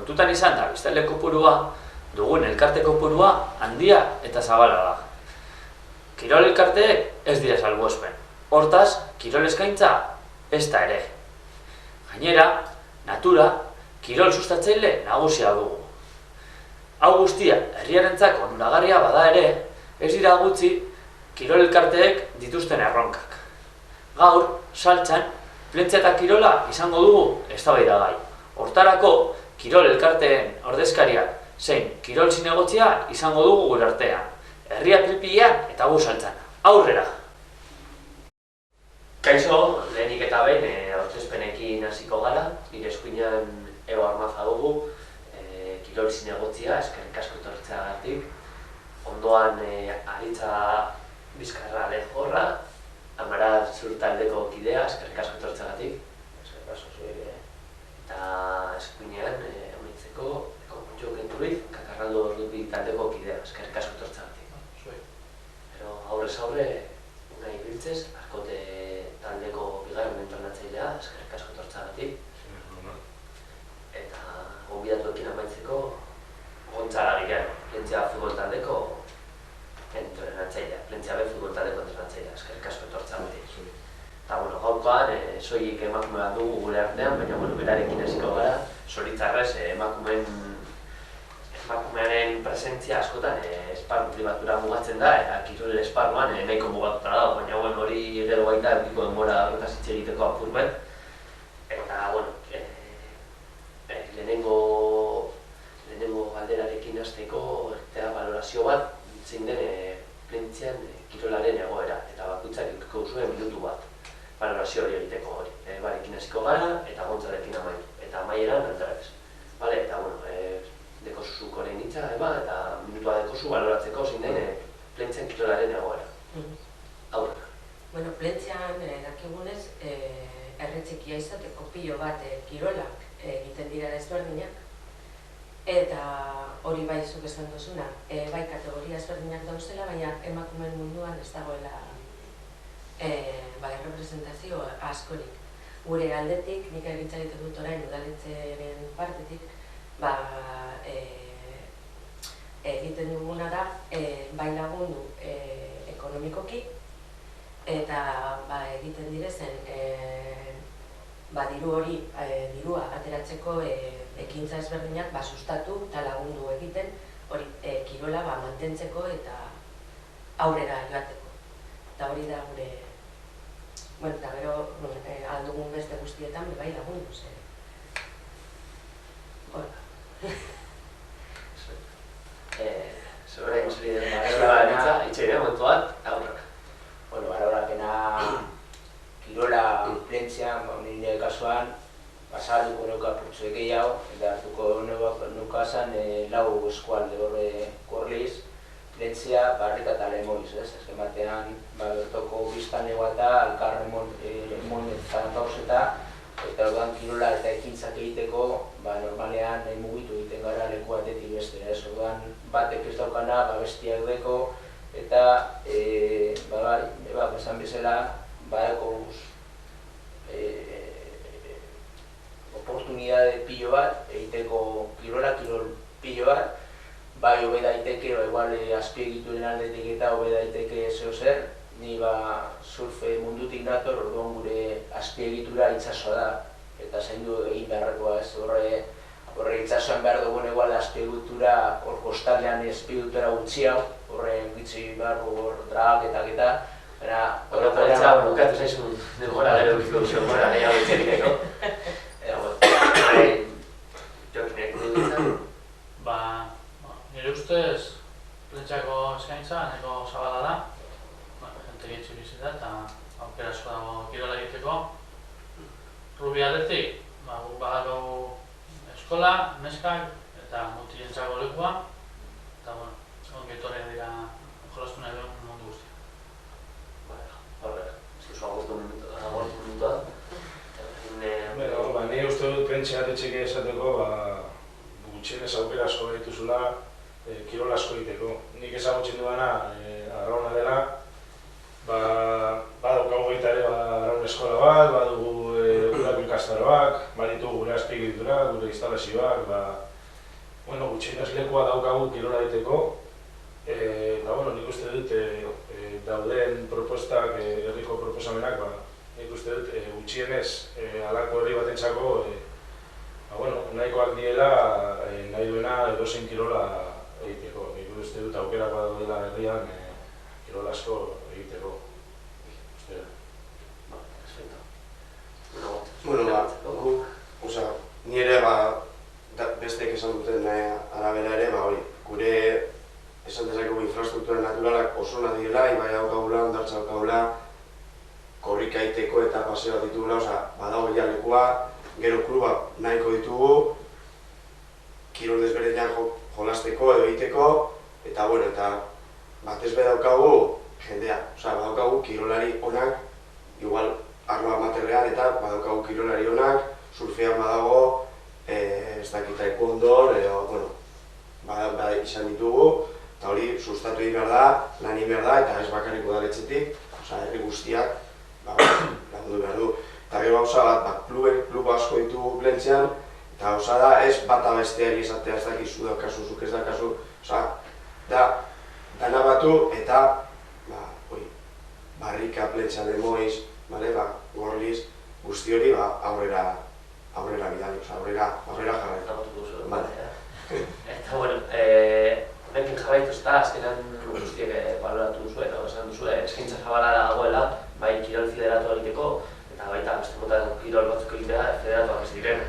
kontutan izan da, biztanle kopurua, dugun elkarte kopurua handia eta zabala da. Kirol elkarteek ez dira salbuespen. Hortaz, kirol eskaintza ez da ere. Gainera, natura, kirol sustatzaile nagusia dugu. Hau guztia, herriarentzako onuragarria bada ere, ez dira gutxi kirol elkarteek dituzten erronkak. Gaur, saltsan, plentzia eta kirola izango dugu eztabaidagai. Hortarako, kirol elkarteen ordezkariak zein kirol zinegotzia izango dugu gure artean. Herria pilpilean eta gu saltsan. Aurrera! Kaixo, lehenik eta behin aurkezpenekin hasiko gara, nire eskuinean Eo Armaza dugu, kirol zinegotzia, eskerrik asko etortzeagatik. Ondoan Aritza Bizkarra Lejorra, Amara Zurtaldeko kidea, eskerrik asko etortzeagatik. Eskerrik asko zuek. Eta eskuinean amaitzeko Jo Kenturiz, Kakarraldo Ordupi taldeko kidea, eskerrik asko etortzeagatik. Pero aurrez aurre, nahi biltzez, Arkote taldeko bigarren entrenatzailea, eskerrik asko etortzeagatik. Eta gonbidatuekin amaitzeko Gontzala Guillermo, Plentzia futbol taldeko entrenatzailea, Plentzia B futbol taldeko entrenatzailea, eskerrik asko etortzeagatik. Eta gaurkoan, soilik emakume bat dugu gure artean, baina berarekin hasiko gara, zoritzarrez emakumearen presentzia askotan esparru pribatura mugatzen da, eta kirol esparruan nahiko mugatuta dago, baina hori gero baita erdiko denbora horretaz hitz egiteko apurben. Eta, lehenengo galderarekin hasteko eta balorazio bat zein den Plentzian kirolaren egoera, eta bakoitzak edukiko duzue minutu bat balorazio hori egiteko hori. Barekin hasiko gara eta Gontzarekin amaitu, eta amaieran Andres. Eta, dekozu korein hitza, eta minutua dekozu baloratzeko zein den Plentzian kirolaren egoera. Aurrera. Plentzian dakigunez, erretxikia izateko pilo bat kirolak egiten dira ezberdinak, eta hori bai zuk esan duzuna, bai kategoria ezberdinak dauzela, baina emakumeen munduan ez dagoela representazio askorik. Gure aldetik, nik egitza egiten dut orain udaletxearen partetik, egiten duguna da bai lagundu ekonomikoki, eta egiten direzen dirua ateratzeko ekintza ezberdinak sustatu eta lagundu egiten hori kirola mantentzeko eta aurrera joateko. Eta hori da gure, eta gero aldugun beste guztietan bai lagundu zer. Zure egin den Aritza, itxeire momentu bat, aurrera. Balorakena kirola Plentzian, nire kasuan, zabalduko neuka purtsuek gehiago, eta hartuko neukazan lau eskualde horre korliz, Plentzia, Barrika eta Lemoiz, azken batean, bertoko biztanlegoa eta Alkarremon Zanpauseta, eta orduan kirola eta ekintzak egiteko, normalean mugitu egiten gara leku batetik bestera, orduan batek ez daukana, bestiak deko, eta esan bezala, badeko oportunidade pilo bat, egiteko kirola, kirol pilo bat, bai hobe daiteke, igual azpiegituren aldetik eta hobe daiteke zeo zer, ni surfe mundutik nator, orduan gure azpiegitura itsasoa da, eta zaindu egin beharrekoa ez, horre itsasoan behar dugun egual azpiegitura hor kostaldean azpiegitura gutxi hau, horre gitzi behar hor dragaketak eta, Horretza, bukatu zaizun denbora gero biziko duzu denbora gehiago itxeriteko. Jokinek nintzen? Nire ustez, Plentziako eskaintza nahiko zabala da. Jente gitzu bizita eta aukera asko dago kirola egiteko. Rubi aldetik, guk badago eskola, neskak eta mutilentzako lekua. Eta, ongi etorriak dira jolastu nahi duen mundu guztia. Horrela, ez duzu agortu minutua. Nire uste dut Plentziak etxeke esateko, gutxienez aukera asko dituzula kirol asko egiteko. Nik ezagutzen duena Arrauna dela, badaukagu baita ere Arraun eskola bat, badugu gurako ikastaroak, baditugu gure azpiegitura, gure instalazioak, bueno, gutxienez lekua daukagu kirola egiteko, eta bueno, nik uste dut dauden propostak, herriko proposamenak, nik uste dut gutxienez halako herri batentzako nahikoak diela nahi duena edozein kirola egiteko. Nik uste dut aukerak badaudela herrian kirola asko egiteko. Bueno, ni ere besteek esan duten arabera ere, gure esan dezakegu infrastruktura naturalak oso ona direla, ibai daukagula, hondartza daukagula, korrika egiteko eta paseo bat ditugula, badago ja lekua, gero kluba nahiko ditugu, kirol desberdinak jolasteko edo egiteko, eta batez be daukagu jendea, badaukagu kirolari onak, igual arlo amaterrean eta badaukagu kirolari onak, surfean badago, ez dakit taekwondo, izan ditugu, eta hori sustatu egin behar da, lan egin behar da, eta ez bakarrik udaletxetik, herri guztiak lagundu behar du. Eta gero gauza bat, klubo asko ditugu plentzean, eta gauza da ez bata besteari esatea ez dakizu daukazu, zuk ez daukazu, dana batu eta barrika plentzean lemoiz, gorliz, guzti hori aurrera bidali, aurrera jarraitu. Eta honekin jarraituz eta azkenan guztiek baloratu duzu edo esan duzu eskaintza zabala dagoela, bai kirol federatu egiteko eta baita beste mota kirol batzuk egitea federatuak ez diren.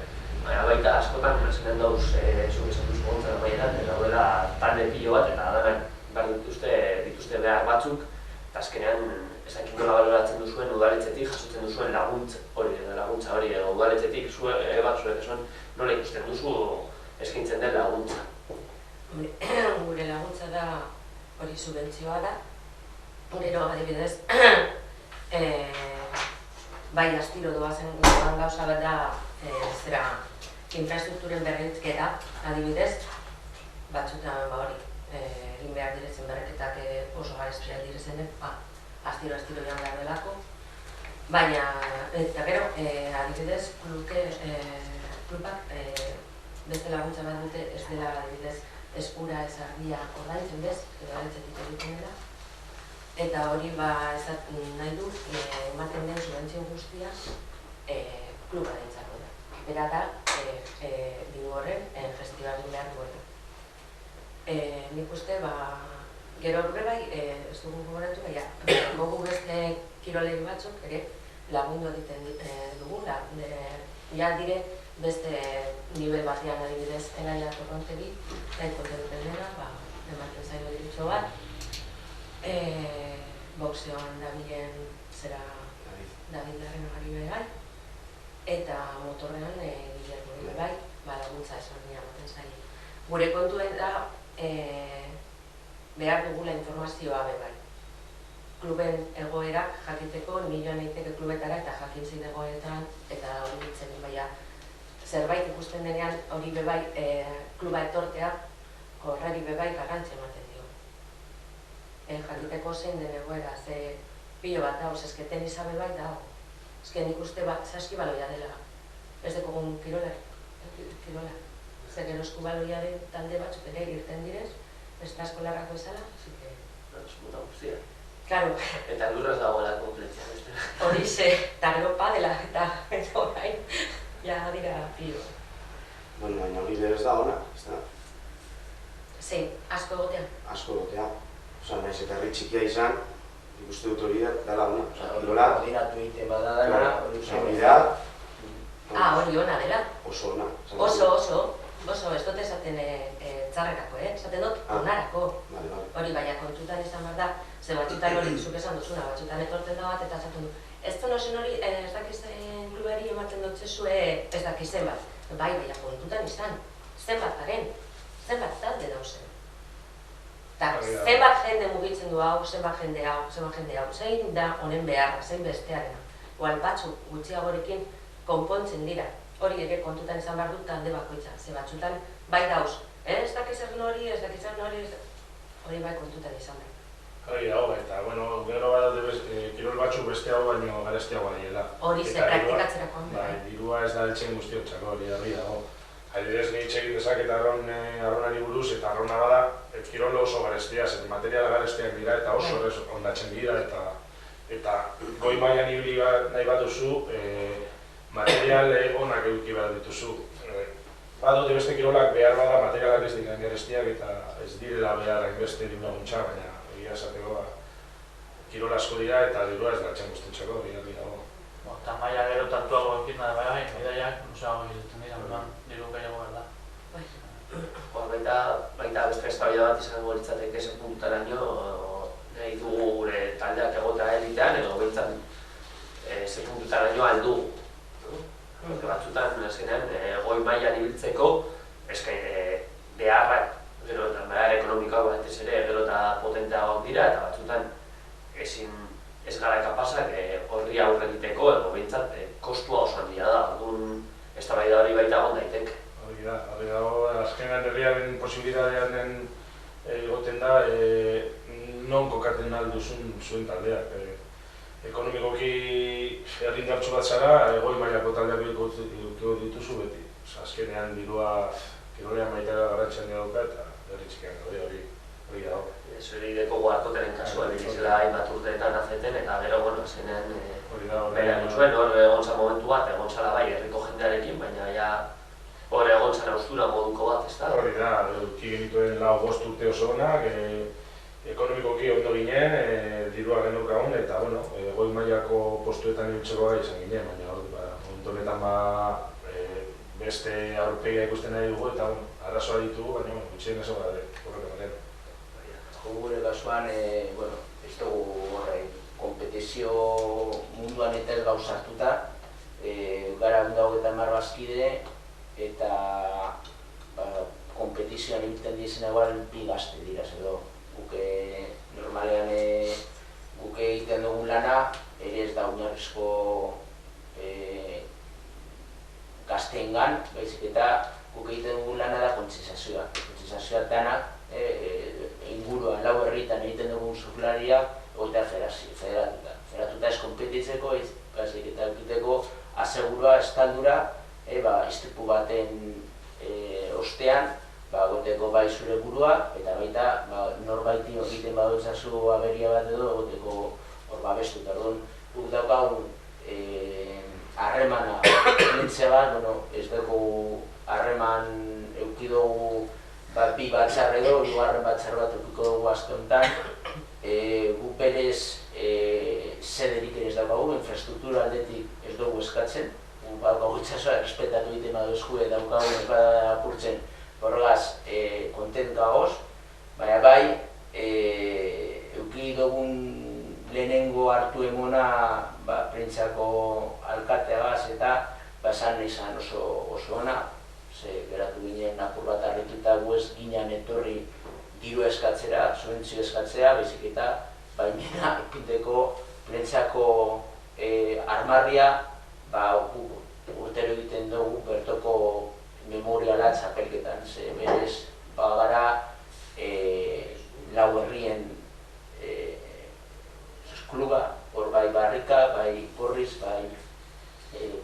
Baita askotan azkenan dauz zuk esan duzu gontzara maieran, eta horrela talde pilo bat eta adanak behar dituzte behar batzuk eta azkenean ez dakit nola baloratzen duzuen udaletxetik jasotzen duzuen laguntza hori edo udaletxetik zuek esan nola ikusten duzu eskaintzen den laguntza. Gure laguntza da hori subentzioa da. Gero adibidez, bai astiro doazen gauza bat da infrastrukturen berritzketa, adibidez, batzutan egin behar direzen berreketak oso garestiak direzen, astiro joan behar delako. Baina, eta gero, adibidez, klubak beste laguntza bat dute ez dela adibidez eskura ez argia ordaintzen bez, edo aletzetik egiten dela. Eta hori nahi du, ematen den subentzio guztia kluba dintzako da. Bera da, diru horren festibalin behar duena. Nik uste, gero horre bai, ez dugu gogoratu, gogu beste kiroleri batzuk ere lagundu egiten dugu, ja dire beste nivel batean adibidez Elaia Torrontegi, nahiko duten dena, ematen zailo dirutxo bat, boxeoan dabilen David Larrenagari bebai, eta motorrean Guillermo bebai, laguntza ezberdina ematen zailo. Gure kontuen da behar dugula informazioa bebai. Kluben egoerak jakiteko, nioan egiteke klubetara eta jakintzein egoetan, eta hori ditzen baina zerbait ikusten denean hori bebai kluba etortea horreri bebai garrantzia ematen dio. Jakiteko zein den egoera, ze pilo bat dauz, ezke tenisa bebai dago. Ezke nik uste saskibaloia dela, ez dekogun kirola. Zer gero eskubaloiaren talde batzuk ere irten direz, ez da eskolarrako ezala, zike... Muta guztia. Claro. Eta lurraz dagoela konpletzia, beste. Hori ze, eta gero padela eta orain, ja dira pilo. Bueno, baina hori berez da ona, ez da? Zein, asko egotea? Asko egotea. Nahiz eta herri txikia izan, ikuste dut hori dela ona. Kirola... Koordinatu egiten bada dela, hori da... Hori ona dela. Oso ona. Oso, ez dut esaten txarrekako, esaten dut onarako. Hori baina kontutan izan behar da, ze batzutan hori zuk esan duzuna, batzutan etortzen da bat eta esaten du. Ez zen osen hori, ez dakizen klubari ematen dut zezue, ez dakizen bat. Bai, baina kontutan izan, zenbat garen, zenbat talde dauzen. Eta zenbat jende mugitzen du hau, zenbat jende hau, zein da honen beharra, zein bestearena. Oal batzuk gutxiagorekin konpontzen dira. Hori ere kontutan izan behar dut talde bakoitza, ze batzutan bai dauz. Ez dakizen hori, hori bai kontutan izan behar. Hori dago, eta gero badaude kirol batzuk beste hau baino garestiagoa diela. Hori ze praktikatzerakoan. Bai, dirua ez da eltsen guztiontzako, hori dago. adibidez ni hitz egin dezaket arronari buruz, eta arrona bada, kirol oso garestia, zen materiala garestiak dira eta oso errez ondatzen dira, eta goi mailan ibili nahi baduzu, material onak eduki behar dituzu. Badute beste kirolak behar bada materialak ez diren garestiak eta ez direla behar hainbeste dirunaguntza, baina egia esateko kirol asko dira eta dirua ez da txangostentzako, dira. Eta maia gero tantuago ekin da bai, bidaiak luzeago egiten dira, orduan diru gehiago behar da. Baita beste eztabaida bat izango litzateke zen puntaraino nahi dugu gure taldeak egotea elitean edo behintzat ze puntaraino aldugu. Batzutan, azkenean, goi mailan ibiltzeko beharrak, gero eta behar ekonomikoak batez ere gero eta potenteagoak dira eta batzutan ez gara kapazak horri aurre egiteko edo behintzat kostua oso handia da, orduan eztabaida hori baita egon daiteke. Hori dago, azkenean herriaren posibilitatean egoten da non kokatzen alduzun zuen taldeak. Ekonomikoki herrindartsu bat zara, goi mailako taldeak edukiko dituzu beti. Azkenean dirua kirolean baita garrantzian dauka eta herri txikian hori dago. Zuri dekogu hartoteren kasua, bizela hainbat urteetan azeten eta gero, azkenean bera zuen, hor egon zan momentu bat, egon zala bai herriko jendearekin, baina hor egon zan austura moduko bat, ez da? Hori da, eduki genituen 4-5 urte oso onak, ekonomikoki ondo ginen, dirua geneukagun eta goi mailako postuetan ibiltzeko gai izan ginen, baina momentu honetan beste aurpegia ikusten nahi dugu eta arazoa ditugu, baina gutxien ez gara horrek. Gure kasuan, ez dugu kompetizio munduan eta ez gauz hartuta, gara 120 bazkide eta kompetizioan egiten dizen egual bi gazte dira, edo guke normalean guke egiten dugun lana, ere ez da oinarrizko gazteengan, baizik eta guke egiten dugun lana da kontzizazioa. Kontzizazioa danak, inguruan lau herritan egiten dugun surflaria egotea federatuta. Federatuta ez konpetitzeko, baizik eta egiteko asegurua, estaldura, istripu baten ostean, egoteko bai zure burua, eta baita norbaiti egiten badutzazu aberia bat edo egoteko hor babestuta. Guk daukagun harremana nintzea bat, ez dugu harreman eukidugu bi batzar edo, hirugarren batzar bat eukiko dugu aste honetan. Gu berez zederik ere ez daukagu, infrastruktura aldetik ez dugu eskatzen. Daukagu itxasua errespetatu egiten baduzku daukagu ez bada apurtzen horregaz kontent gagoz, baina bai euki dugun lehenengo hartu emona prentsako alkateagaz eta esan izan oso ona. Geratu ginen apur bat harrituta gu ez ginen etorri diru eskatzera, subentzio eskatzea, baizik eta baimena epiteko prentsako armarria urtero egiten dugu bertoko memoriala txapelketan. Berez, gara lau herrien kluba, hor bai Barrika, bai Gorriz, bai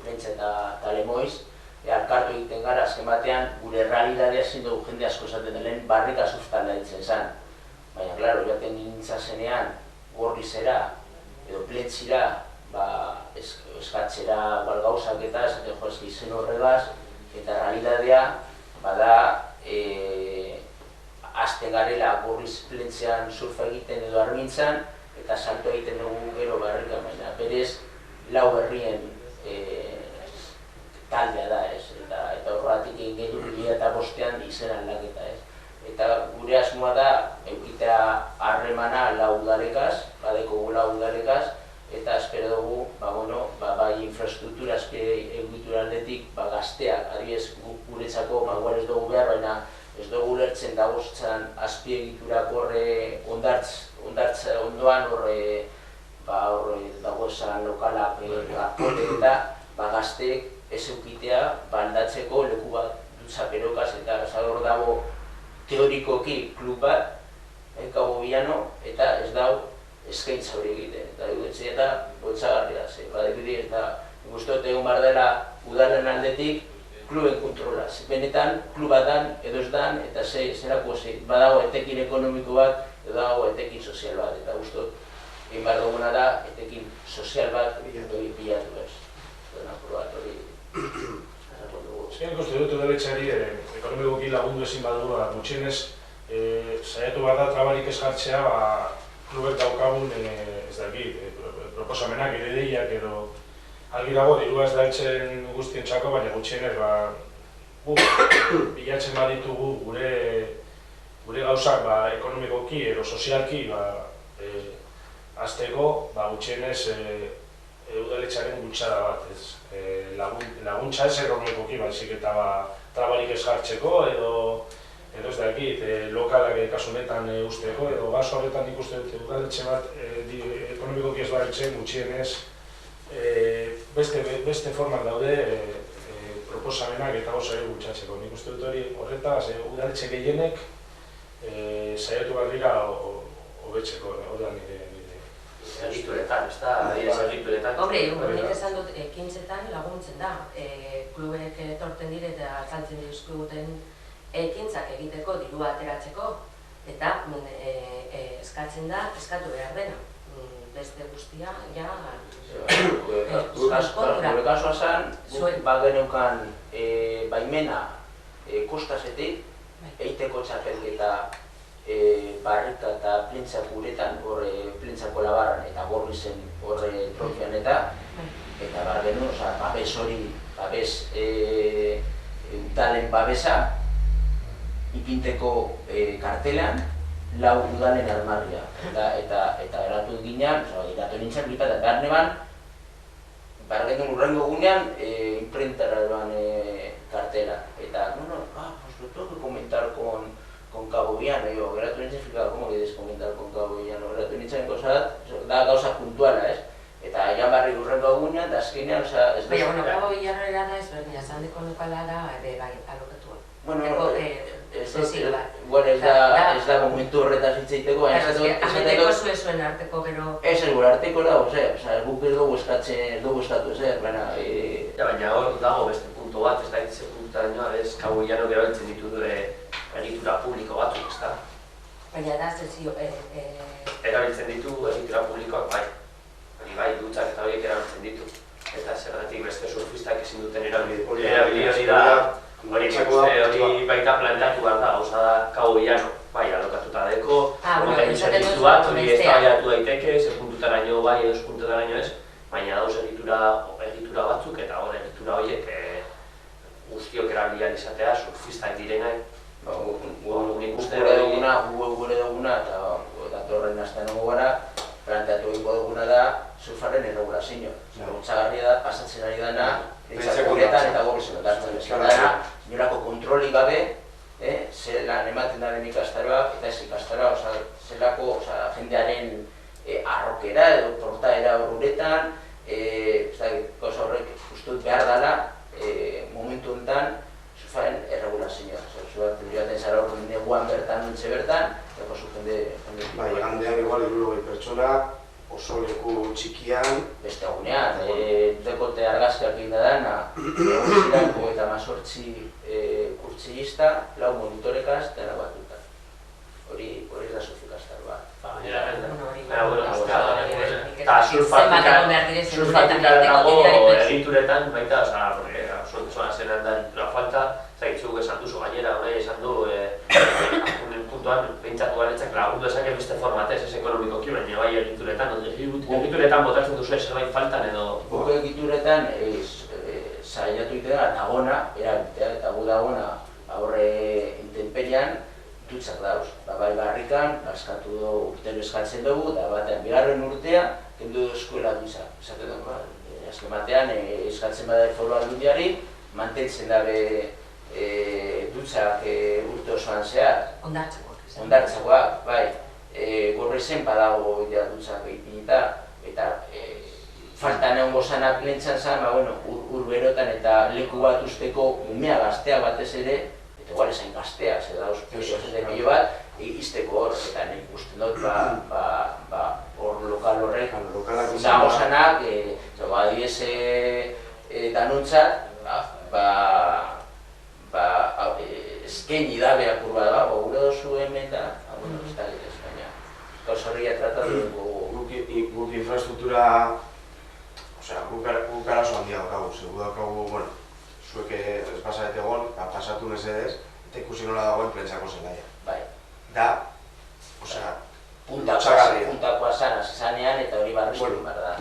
Prentsa eta Lemoiz. Alkartu egiten gara, azken batean, gure realidadea ezin dugu jende asko esaten delen Barrika sustala ditzen zen. Baina, klaro, jaten nintzazenean Gorrizera edo Plentzira eskatzera gauzak eta esaten joazki izen horregaz, eta realidadea bada hasten garela Gorriz Plentzean surfa egiten edo argintzan eta salto egiten dugu gero Barrika, baina berez lau herrien taldea da, eta horregatik egin gehiago 2005an izen aldaketa. Eta gure asmoa da eukitea harremana lau udalekaz, badekogu lau udalekaz, eta espero dugu, bai infrastruktura egitura aldetik gazteak, adibidez guretzako igual ez dugu behar, baina ez dugu ulertzen dagoztzan azpiegiturako horre ondartz ondoan horre dagoezan lokalak apole eta gazteek ez eukitea aldatzeko leku bat dutzaperokaz eta hor dago teorikoki klub bat, Cabo Villano, eta ez dago eskaintza hori egiten. Eta dugutzen eta botzagarria, eta guztot egon behar dela udalen aldetik kluben kontrola. Benetan, kluba dan, edo ez dan, eta zerako badago etekin ekonomiko bat, edo dago etekin sozial bat, eta guztot, egin behar duguna da, etekin sozial bat bilatu ez. Apur bat hori, errako dugu. Ezken ikuste dut udaletxeari ekonomikoki lagundu ezin badu, gutxienez, saiatu behar da trabarik ez jartzea, klubek daukagun, ez dakit, proposamenak, ideiak edo argi dago, dirua ez da etxen guztientzako, baina gutxienez, bilatzen baditugu gure gauzak ekonomikoki edo sozialki azteko, gutxienez udaletxearen bultzada bat, laguntza ez ekonomikoki, baizik eta trabarik ez jartzeko edo ez dakit, lokalak kasu honetan usteko, edo gazo horretan ikusten dut udaletxe bat ekonomikoki ez baritzen gutxienez beste formak daude proposamenak eta gozari bultzatzeko. Nik uste dut hori horretaz, udaletxe gehienek saiatu behar dira hobetzeko, hori da nire. Egituretan, ez da, egituretan. Hombre, nik esan dut ekintzetan laguntzen da. Klubek etorten dire eta azaltzen dizkiguten ekintzak egiteko, dirua ateratzeko, eta eskatzen da, eskatu behar dena. Beste guztia, ja... Gure kasua zen, geneukan baimena kostazetik, eiteko txapelketa barrika eta plentzak guretan, plentzako labarran eta gorrizen horre trofian eta bar genu, babes hori, babes udalen babesa, ipinteko kartelan, lau udalen armarria. Eta eratu ginean, eratu nintzen blipa eta behar neban, behar genuen urrengo gunean, imprentara eban kartela. Eta, pues lo tengo que comentar con Cabo Villano, geratu nintzen flikaba, como que descomentar con Cabo Villano, geratu nintzen da gauza puntuala, ez? Eta egan barri urrengo gunean, eta azkenean, ez da... Baina, Cabo Villano era da ezberdina, zandeko lokala da, bai, alokatua. Bueno, ez da momentu horretaz hitzeiteko, baina... Ameteko zuen arteko gero... Ez gure arteko da, guk ez dugu eskatu, baina... Baina hor dago beste punto bat, ez da hitze puntainoa, ez Cabo Villano gero beltzen ditu egitura publiko batzuk, ez da? Baina da, zezio... Erabiltzen ditu egitura publikoak bai, dutxak eta horiek erabiltzen ditu. Eta zergatik beste surfistak ezin duten erabili hori da, hori baita planteatu behar da, gauza da Cabo Villano, bai, alokatuta deko, zerbitzu bat, hori ez da baiatu daiteke, ze puntutaraino bai edo puntutaraino ez, baina dauz egitura batzuk eta hor egitura horiek guztiok erabilian izatea, surfistak direnak. Gure duguna eta datorren astean hongo gara, planteatu egingo duguna da surfaren erregulazioa. Gutxagarria da, pasatzen ari dana, guretan eta gorrizen ondartzen bezala dana, inolako kontrolik gabe, zelan ematen daren ikastaroak eta ez ikastaroa, zelako jendearen arrokera edo portaera horretan, gauza horrek ustut behar dela momentu honetan surfaren erregulazioa. Zuaten joaten zara hor neguan bertan, nintze bertan, eta jende... Bai, gandean igual 60 pertsona, oso leku txikian... Beste egunean, dekote argazkiak egin da dana, egun 38 kurtsilista, 4 monitorekaz, dena batuta. Hori da surfikastar bat. Eta surfatik dago egituretan, baita, zoan zenan da egitura falta, zaitzu esan duzu gainera, esan du puntuan pentsatu garetzak lagundu ezak beste formatez ez ekonomikoki, baina bai egituretan botatzen duzu zerbait faltan edo... Guk egituretan saiatu itera dagona, erabitea, eta gu dagona aurre intemperian dutxak dauz. Bai barrikan, askatu urtero eskatzen dugu, eta batean bigarren urtea, kendu eskuela dutxak. Esaten dugu, azken batean eskatzen bada foru aldundiari, mantentzen dabe dutxak urte osoan zehar. Ondartzakoak, bai. Gorrizen badago dutxak ipinita, eta faltan egon gozanak lentzan zen, urberotan eta leku bat usteko umea gaztea batez ere, eta igual esain gaztea, zer dauz, pilo bat, izteko hor, eta nahi ikusten dut, hor lokal horrek, dagozanak, adibidez danontzat, eskaini da behapur bat da, gure dozu hemen da, bueno, ez da ez, baina gauza horria tratatu dugu. Guk infrastruktura, guk arazo handia daukagu, segu daukagu, bueno, zuek ez pasarete egon, pasatu mesedez, eta ikusi nola dagoen plentsako zelaia. Bai. Da, puntakoa zan, zanean eta hori barriztu behar da.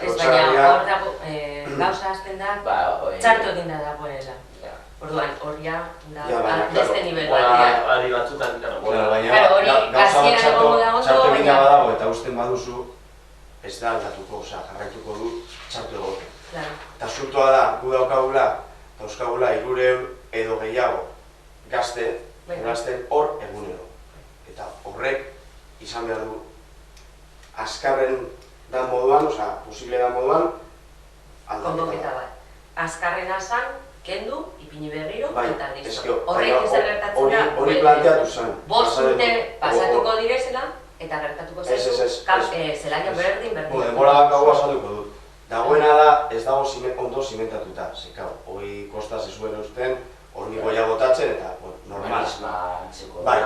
Ez baina hor dago, gauza azten da, txartu egin da dagoela. Orduan, hori da, beste nivel batean. Ari batzutan, baina gauza bat txartu egin da badago eta usten baduzu, ez da aldatuko, jarraituko du txartu egoten. Eta surtoa da, gu daukagula, eta euskagula 300 edo gehiago gazte, gazten hor egunero. Eta horrek izan behar du azkarren da moduan, posible da moduan, konboketa bat. Azkarrena zan, kendu, ipini berriro, eta listo. Horrek zer gertatzen da, hori planteatu zen. 5 urte pasatuko direzela, eta gertatuko zaitu, zelaia berdin. Denbora bakagoa salduko dut. Dagoena da, ez dago ondo zimentatuta. Hori kostaz ez zuen eusten, hormigoia botatzen, eta normal. Bai,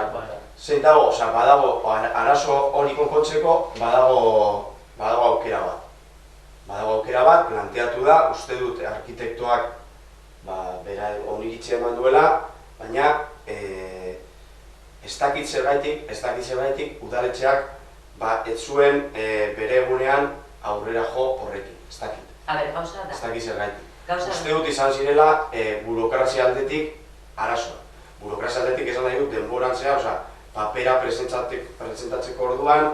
zein dago, badago, arazo hori konpontzeko, badago aukera bat. Badago aukera bat, planteatu da, uste dut arkitektoak bera oniritzia eman duela, baina ez dakit zergaitik udaletxeak ez zuen bere egunean aurrera jo horrekin, ez dakit. Gauza da. Ez dakit zergaitik. Uste dut izan zirela burokrazia aldetik arazoa. Burokrazia aldetik esan nahi dut denboran zea, papera presentatzeko orduan,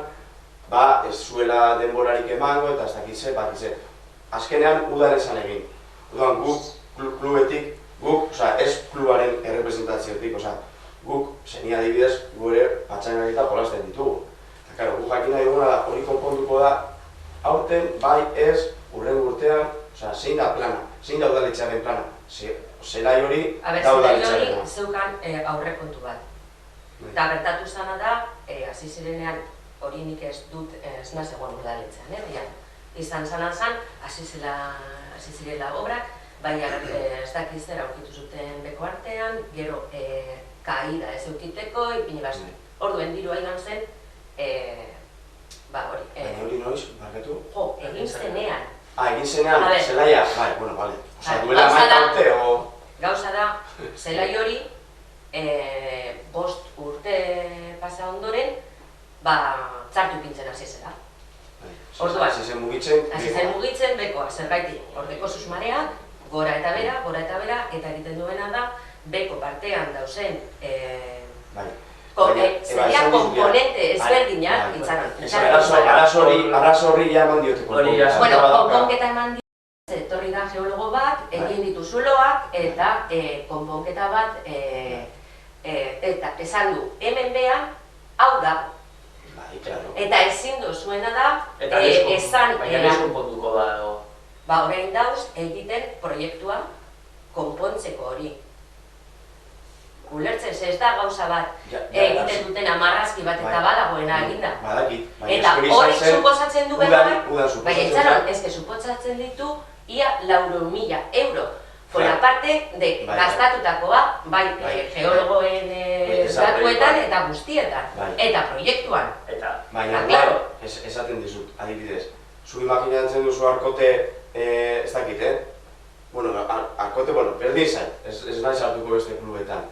ez zuela denborarik emango eta ez dakit ze, azkenean udaren zan egin. Orduan guk klubetik, ez klubaren errepresentazioetik, guk, zenia adibidez, gure patxangak eta jolasten ditugu. Eta, guk jakin nahi duguna da, hori konponduko da, aurten, bai, ez, hurren urtean, zein da plana, zein da udaletxearen plana, zelai hori da udaletxearen. Zelai hori zeukan aurrekontu bat. Eta gertatu zana da, hasi zirenean, hori nik ez dut, ez naz egon udaletxean, izan zanan zan, hasi zirela obrak, baina ez dakiz zer aurkitu zuten beko artean, gero kaida ez eukiteko, ipini bastu. Orduen dirua igan zen, hori. Baina hori noiz, barketu? Egin zenean. Egin zenean, zelaia? Bai, bueno, bale. Duela maita urte, o... Gauza da, zelai hori, 5 urte pasa ondoren, txartu ipintzen hasi zela. Orduan, hasi zen mugitzen bekoa, zerbaitik, ordeko susmareak, gora eta bera, eta egiten duena da, beko partean dauzen zeria komponente ezberdinak itxaron. Arazo horri ja eman diote konponketa. Bueno, konponketa eman diote, etorri da geologo bat, egin ditu zuloak, eta konponketa bat, eta esan du, hemen behan, hau da. Eta ezin duzuena da, esan... Baina ez konponduko da, orain dauz egiten proiektua konpontzeko hori. Ulertzen, ez da gauza bat egiten duten amarrazki bat eta badagoena eginda. Eta hori suposatzen du behar bat, baina itxaron, suposatzen ditu ia 400.000 euro. Por la parte de gastatutakoa, bai geologoen datuetan eta guztietan, eta proiektuan. Baina, esaten dizut, adibidez, zu imaginatzen duzu arkote, ez dakit, Bueno, arkote, berdin zain, ez nahi sartuko beste klubetan.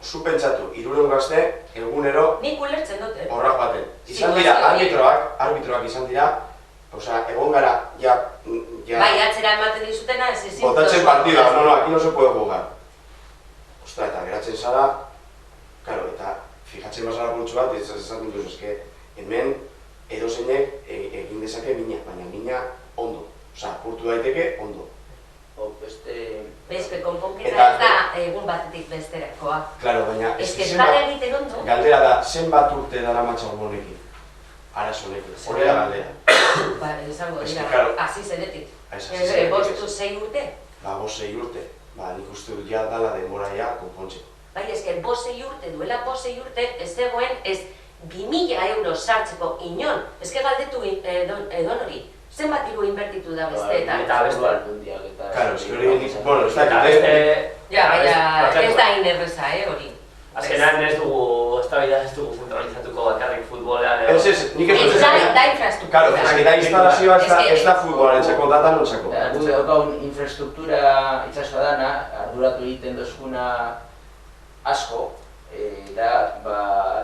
Zu pentsatu, 300 gazte, egunero... Nik ulertzen dut, horrak baten. Izan dira, arbitroak izan dira, egon gara, bai, atzera ematen dizutena, ez ezin... Botatzen partida, aquí no se puede jugar. Ostra, eta geratzen zara, eta fijatzen bazara pultsu bat, ez esaten duzu, hemen edozeinek egin dezake mina, baina mina ondo. Purtu daiteke ondo. Bezpe, konponketa ez da egun batetik besterakoa. Claro, baina... Ez que bada egiten ondo. Galdera da, zenbat urte dara matxago honekin? Arazo honekin, hori da galdera. Izango dira, hasi zenetik. 5-6 urte? 5-6 urte. Nik uste dut ja dala denbora ja konpontzeko. Bai, ez que 5-6 urte, duela 5-6 urte, ez zegoen ez 2.000 euro sartzeko inon. Ez que galdetu edon hori. Zenbat diru inbertitu da besteetan? Eta beste aldundiak eta... Claro, ez que hori... Bueno, ez dakit... Ja, baina ez da hain erreza, hori. Azkenean ez dugu zentralizatuko bakarrik futbolean edo. Ez, nik ez dut Da esan. infraestruktura. Claro, da instalazioa ez da futbolentzako, da danontzako. Gu daukagun infrastruktura itsasoa dana, arduratu egiten dozkuna asko, da,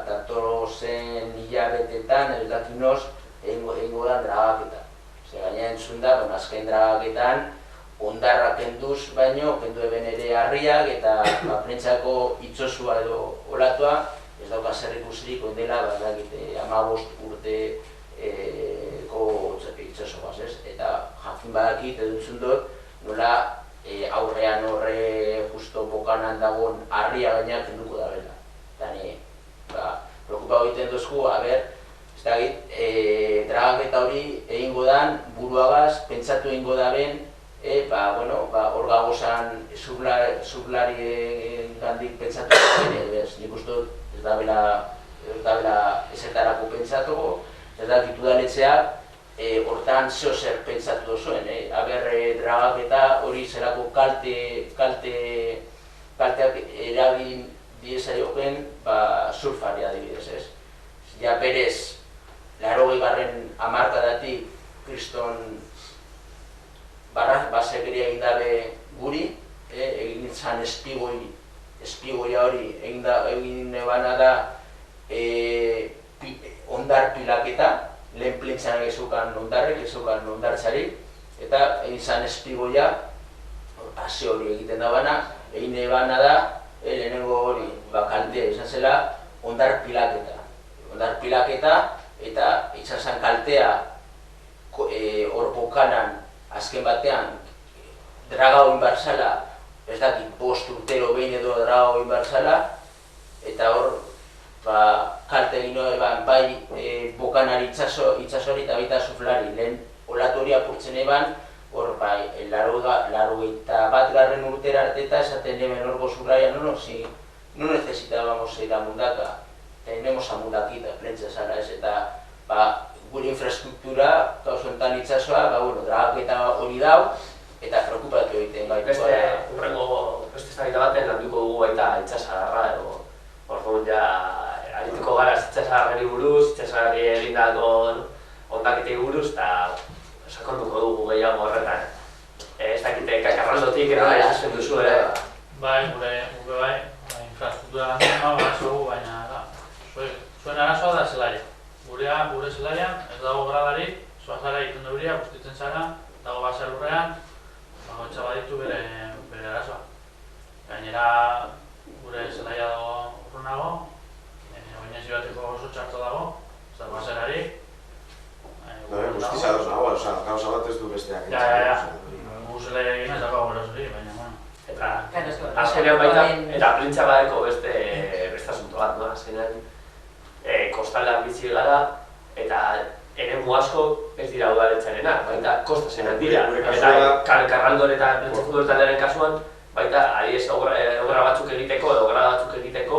datozen hilabetetan, ez dakinoz, egingo da dragaketa. Gaina entzun da, azken dragaketan, ondarra kenduz baino, kendu eben ere harriak eta prentsako itxosua edo olatua, ez dauka zer ikusirik ondela, badakite 15 urteko itxosoaz, ez? Eta jakin badakit edo entzun dut, nola aurrean horre justo bokanan dagoen harria gaina kenduko da bela. Eta ni, preocupa egiten duzku, ez dakit, dragaketa hori egingo dan, buruagaz, pentsatu egingo da ben, hor gagozan zurlari gandik pentsatu den, nik uste dut ez da bela ezertarako pentsatuko, ez da ditu daletzeak, hortan zeo zer pentsatu duzuen, dragaketa hori zerako kalteak eragin diezaioken surfari adibidez, ez? Ja berez, 80. hamarkadatik kriston basekeria egin dabe guri, egin izan espigoia hori egin nebana da ondar pilaketa, lehen plentzan egezukan ondarrek, egezukan ondartzarik, eta egin izan espigoia, pase hori egiten da bana, egin nebana da, lehenengo hori, kaltea izan zela, ondar pilaketa. Ondar pilaketa eta itxasan kaltea hor bokanan azken batean draga hori barzala, ez dakit, 5 urtero behin edo draga hori barzala, eta hor kalte egin eban bai bokanari itxasori eta baita suflari, lehen olatu hori apurtzen eban, hor bai, 81. urtera arte eta esaten hemen hor gozurraia, no necesitábamos ir a Mundaka, tenemos a Mundakita, plentsa zara ez, eta gure infrastruktura, gauzontan itxasoa, dragaketa hori dau, eta preokupatu egiten gaitu. Beste ezagita baten landuko dugu baita itxasarra, edo orduan ja arituko gara itxasarrari buruz, itxasarrari egindako ondaketei buruz, eta sakonduko dugu gehiago horretan. Ez dakite kakarraldotik edo nahi esasen duzu ere. Bai, gure bai, infrastruktura landuko baina zuen arazoa da zelaia. Gure zelaian ez dago gradarik, zoa zara egiten duria, bustitzen zara, dago baser lurrean, bagoitza baditu bere arazoa. Gainera gure zelaia dago urrunago, oinezi bateko oso txarto dago, ez dago baserarik. Guztiz ados nago, gauza bat ez du besteak. Gu zelaia egin ez dago gorosuri, baina Eta azkenean baita, eta plintxa badeko beste asunto bat, azkenean kostaldean bizi gara, eta eremu asko ez dira udaletxarena, baita kostasenak dira. Eta Karraldor eta Plentsa Futbol-taldearen kasuan, baita adiez obra batzuk egiteko edo grada batzuk egiteko,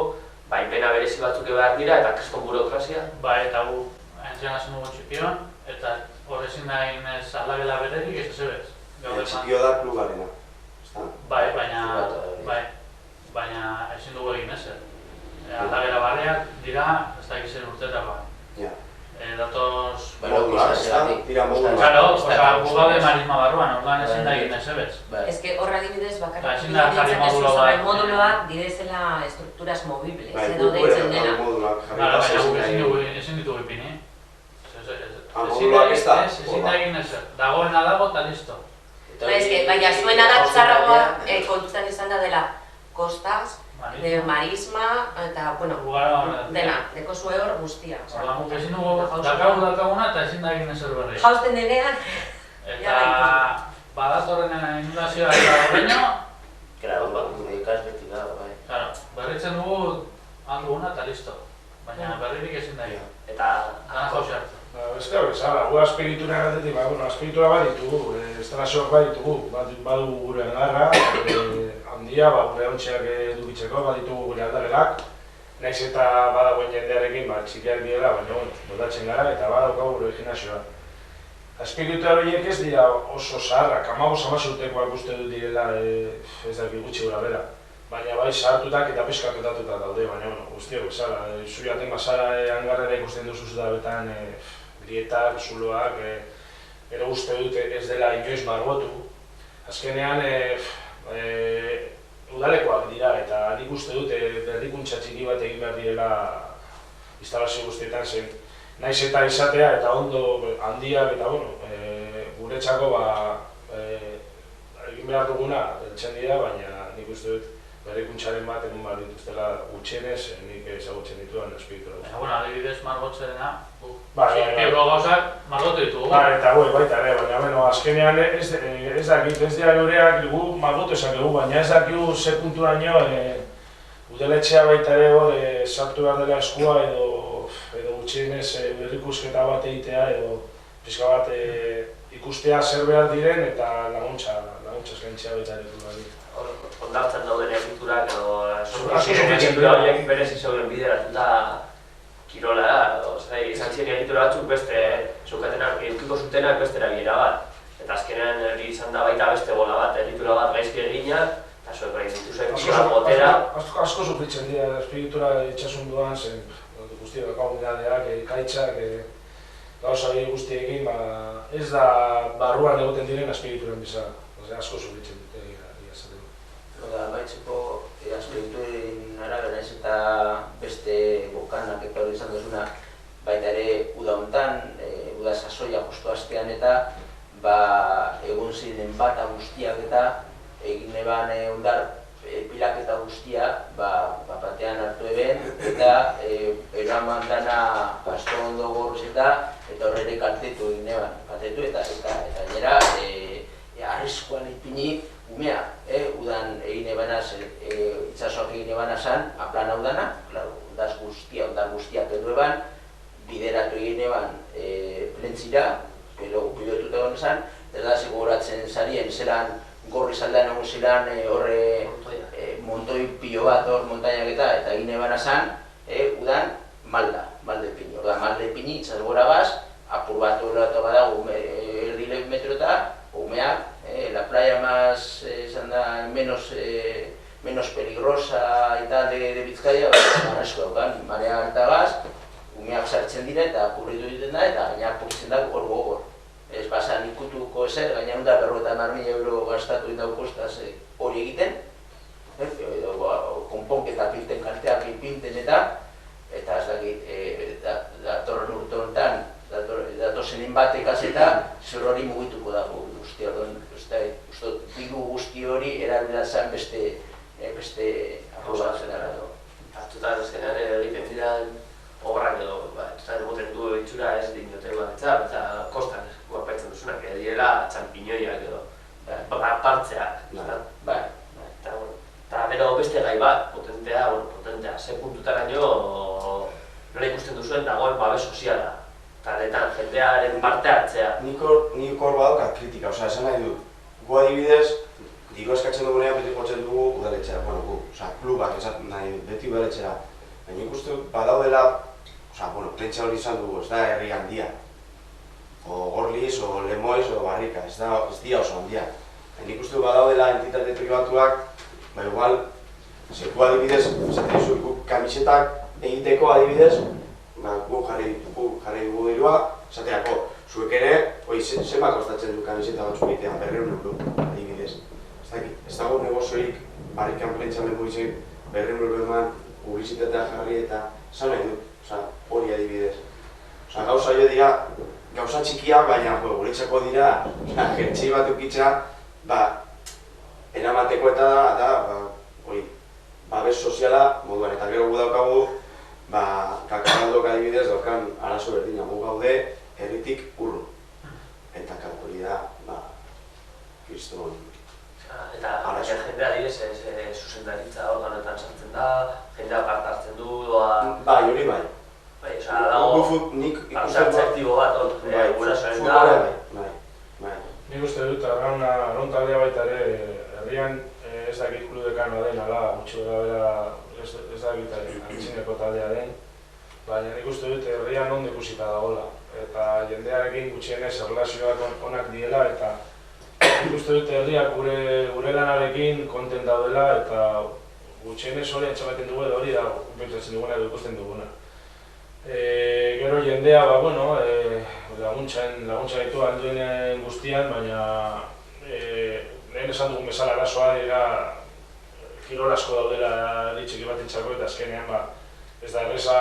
baimena berezi batzuk behar dira eta kriston burokrazia. Bai, eta gu entzian hasen dugu txipion, eta horrezin da inez aldagela beretik ez ezebez. Txipio da klubarena. Bai, baina ezin dugu egin ezer. Aldagela barriak dira, ez da egizen urtetakoa. Datoz... Tira modula. Claro, gu gaude marisma barruan, orduan ezin da egin ezebez. Ez que horra dibidez bakarrik ezin da jarri moduloak direzela estrukturas movibles, edo deitzen dena. Baina ezin ditugu ipini. Ezin da egin ezer, dagoena dago eta listo. Baina zuen adatxarragoa kontutan izan da dela kostaz, de marisma, eta, bueno, dena, deko zue hor guztia. Ezin dugu dakaguna eta ezin da egin ezer berri. Jausten denean... Eta badatorren inundazioa eta horreino... Gure ikasbeti da, bai. Berritzen dugu handuguna eta listo. Baina berririk ezin da egin. Eta... Gana jauzi hartu. Ez da, bezala, gu azpiritura gatetik, azpiritura baditugu, instalazioak baditugu, badugu gure hangarra, handia, gure ontxeak edukitzeko, baditugu gure aldagelak, nahiz eta badagoen jendearekin, txikiak direla, baina moldatzen gara, eta badaukagu gure gimnasioa. Azpiritura horiek ez dira oso zaharrak, 15 urtekoak uste dut direla, ez dakit gutxi gora bera. baina bai zahartutak eta peskaketatuta daude, baina guztiok bezala. Zuriaten bazara hangarrera ikusten duzu da betan grietak, zuloak, ero uste dut ez dela inoiz margotu. Azkenean udalekoak dira eta nik uste dut berrikuntza txiki bat egin behar direla instalazio guztietan zen. Naiz eta izatea eta ondo handiak eta guretzako egin behar duguna eltzen dira, baina nik uste dut berrikuntzaren bat egun behar dituztela gutxienez, nik ezagutzen dituan espiritu hau. Baina, adibidez margotzerena, euro gauzak margotu ditugu. Eta baita ere, baina azkenean ez dakit, ez dira gureak gu margotu esakegu, baina ez dakigu ze punturaino udaletxea baita ere sartu behar dela eskua edo gutxienez berrikusketa bat egitea edo pixka bat ikustea zer behar diren eta laguntza eskaintzea baita ere. Ondartzen dauden egiturak edo egitura horiek berez izauden bideratuta kirola, izan ziren egitura batzuk beste zeukatenak edukiko zutenak beste erabilera bat. Eta azkenean izan da baita beste bola bat, egitura bat gaizki egina, eta zuek behin zituzen kirola gotera. Asko sufritzen dira egitura itxasunduan, zen guztiak komunitateak, kaitzak, gauza guztiekin, ez da barruan egoten diren azpigituren bizar, asko sufritzen dute egia zaten. Baitzeko azpigituren arabera ez eta beste bokanak eta hori izan duzuna baita ere uda hontan, uda sasoia justu astean eta egun ziren bata guztiak eta egin eban ondar pilaketa guztia batean hartu eben eta eraman dana asto ondo gorriz eta horre kaltetu egin eban, kaltetu eta gainera arriskuan ipini umea, udan egin ebanaz, itxasoak egin ebanazan, aplan hau dana, ondar guztiak edo eban, bideratu egin eban plentzira, pilotuta egon esan, ez da gogoratzen zarien, zelan gorri zaldan egon zilan horre montoi pilo bat hor montainak eta egin ebanazan, udan malde pini. Malde pini, itxas gora baz, apur bat horretu badago erdile metro eta umeak, la playa más menos peligrosa y tal de Bizkaia, arrasko daukan, marea altagaz, umeak sartzen dira eta apurritu egiten da eta gaina apurtzen da hor gogor. Ez basan ikutuko ezer, gaina da 50.000 euro gastatu indau kostaz hori egiten, konponketa pilten kalteak ipinten eta ez dakit, datorren urte honetan, datozenin batekaz eta zer hori mugituko dago guzti hori. Diru guzti hori erabila zen beste aprobatzen dara. Hartutan azkenean egiten diran obrak edo, eta egoten du itxura ez dinoteko eta kostan guapaitzen duzunak, direla txampinoiak edo partzeak. Eta bero beste gai bat, potentea, ze puntutaraino nola ikusten duzuen dagoen babes soziala. Taletan, jendearen parte hartzea. Nik hor badaukat kritika, esan nahi dut. Gu adibidez, diru eskatzen dugunean beti jotzen dugu udaletxera, klubak esaten nahi dut, beti udaletxera. Baina ikustu badaudela, plentsa hori izan dugu, ez da herri handia. O Gorliz, o Lemoiz, o Barrika, ez dira oso handia. Baina ikustu badaudela entitate pribatuak, igual, gu adibidez, esaten dugu kamisetak egiteko adibidez, gu jarri dugu dirua, esateako, zuek ere, zenbat kostatzen du kamiseta batzuk egitea, 200 euro, adibidez. Ez dago negoziorik, Barrikan plentsan Lemoizen 200 euro eman, publizitatea jarri eta esan nahi dut, hori adibidez. Gauza jo dira, gauza txikia, baina guretzako dira, jertxei bat ukitza, eramateko eta da, babes soziala moduan, eta gero gu daukagu, kakaraldok adibidez daukan arazo berdina gu gaude herritik urru. Eta hori da, kriston Eta jendea adibidez zuzendaritza organoetan sartzen da, jendea parte hartzen du, hori bai. Dago parte hartze aktibo bat gurasoaren da. Nik uste dut, arraun taldea baita ere, herrian ez dakit klubekanoa den, gutxi gara ez dakit antzineko taldea den, baina nik uste dut herrian ondo ikusita dagoela. Eta jendearekin gutxienez erlazioak onak diela eta nik uste dut herriak gure lanarekin kontent daudela eta gutxienez hori antxamaten dugu edo hori da pentsatzen duguna edo ikusten duguna. Gero jendea, laguntza ditu alduen guztian, baina lehen esan dugun bezala arazoa dira kirol asko daudela txiki batentzako eta azkenean ez da erreza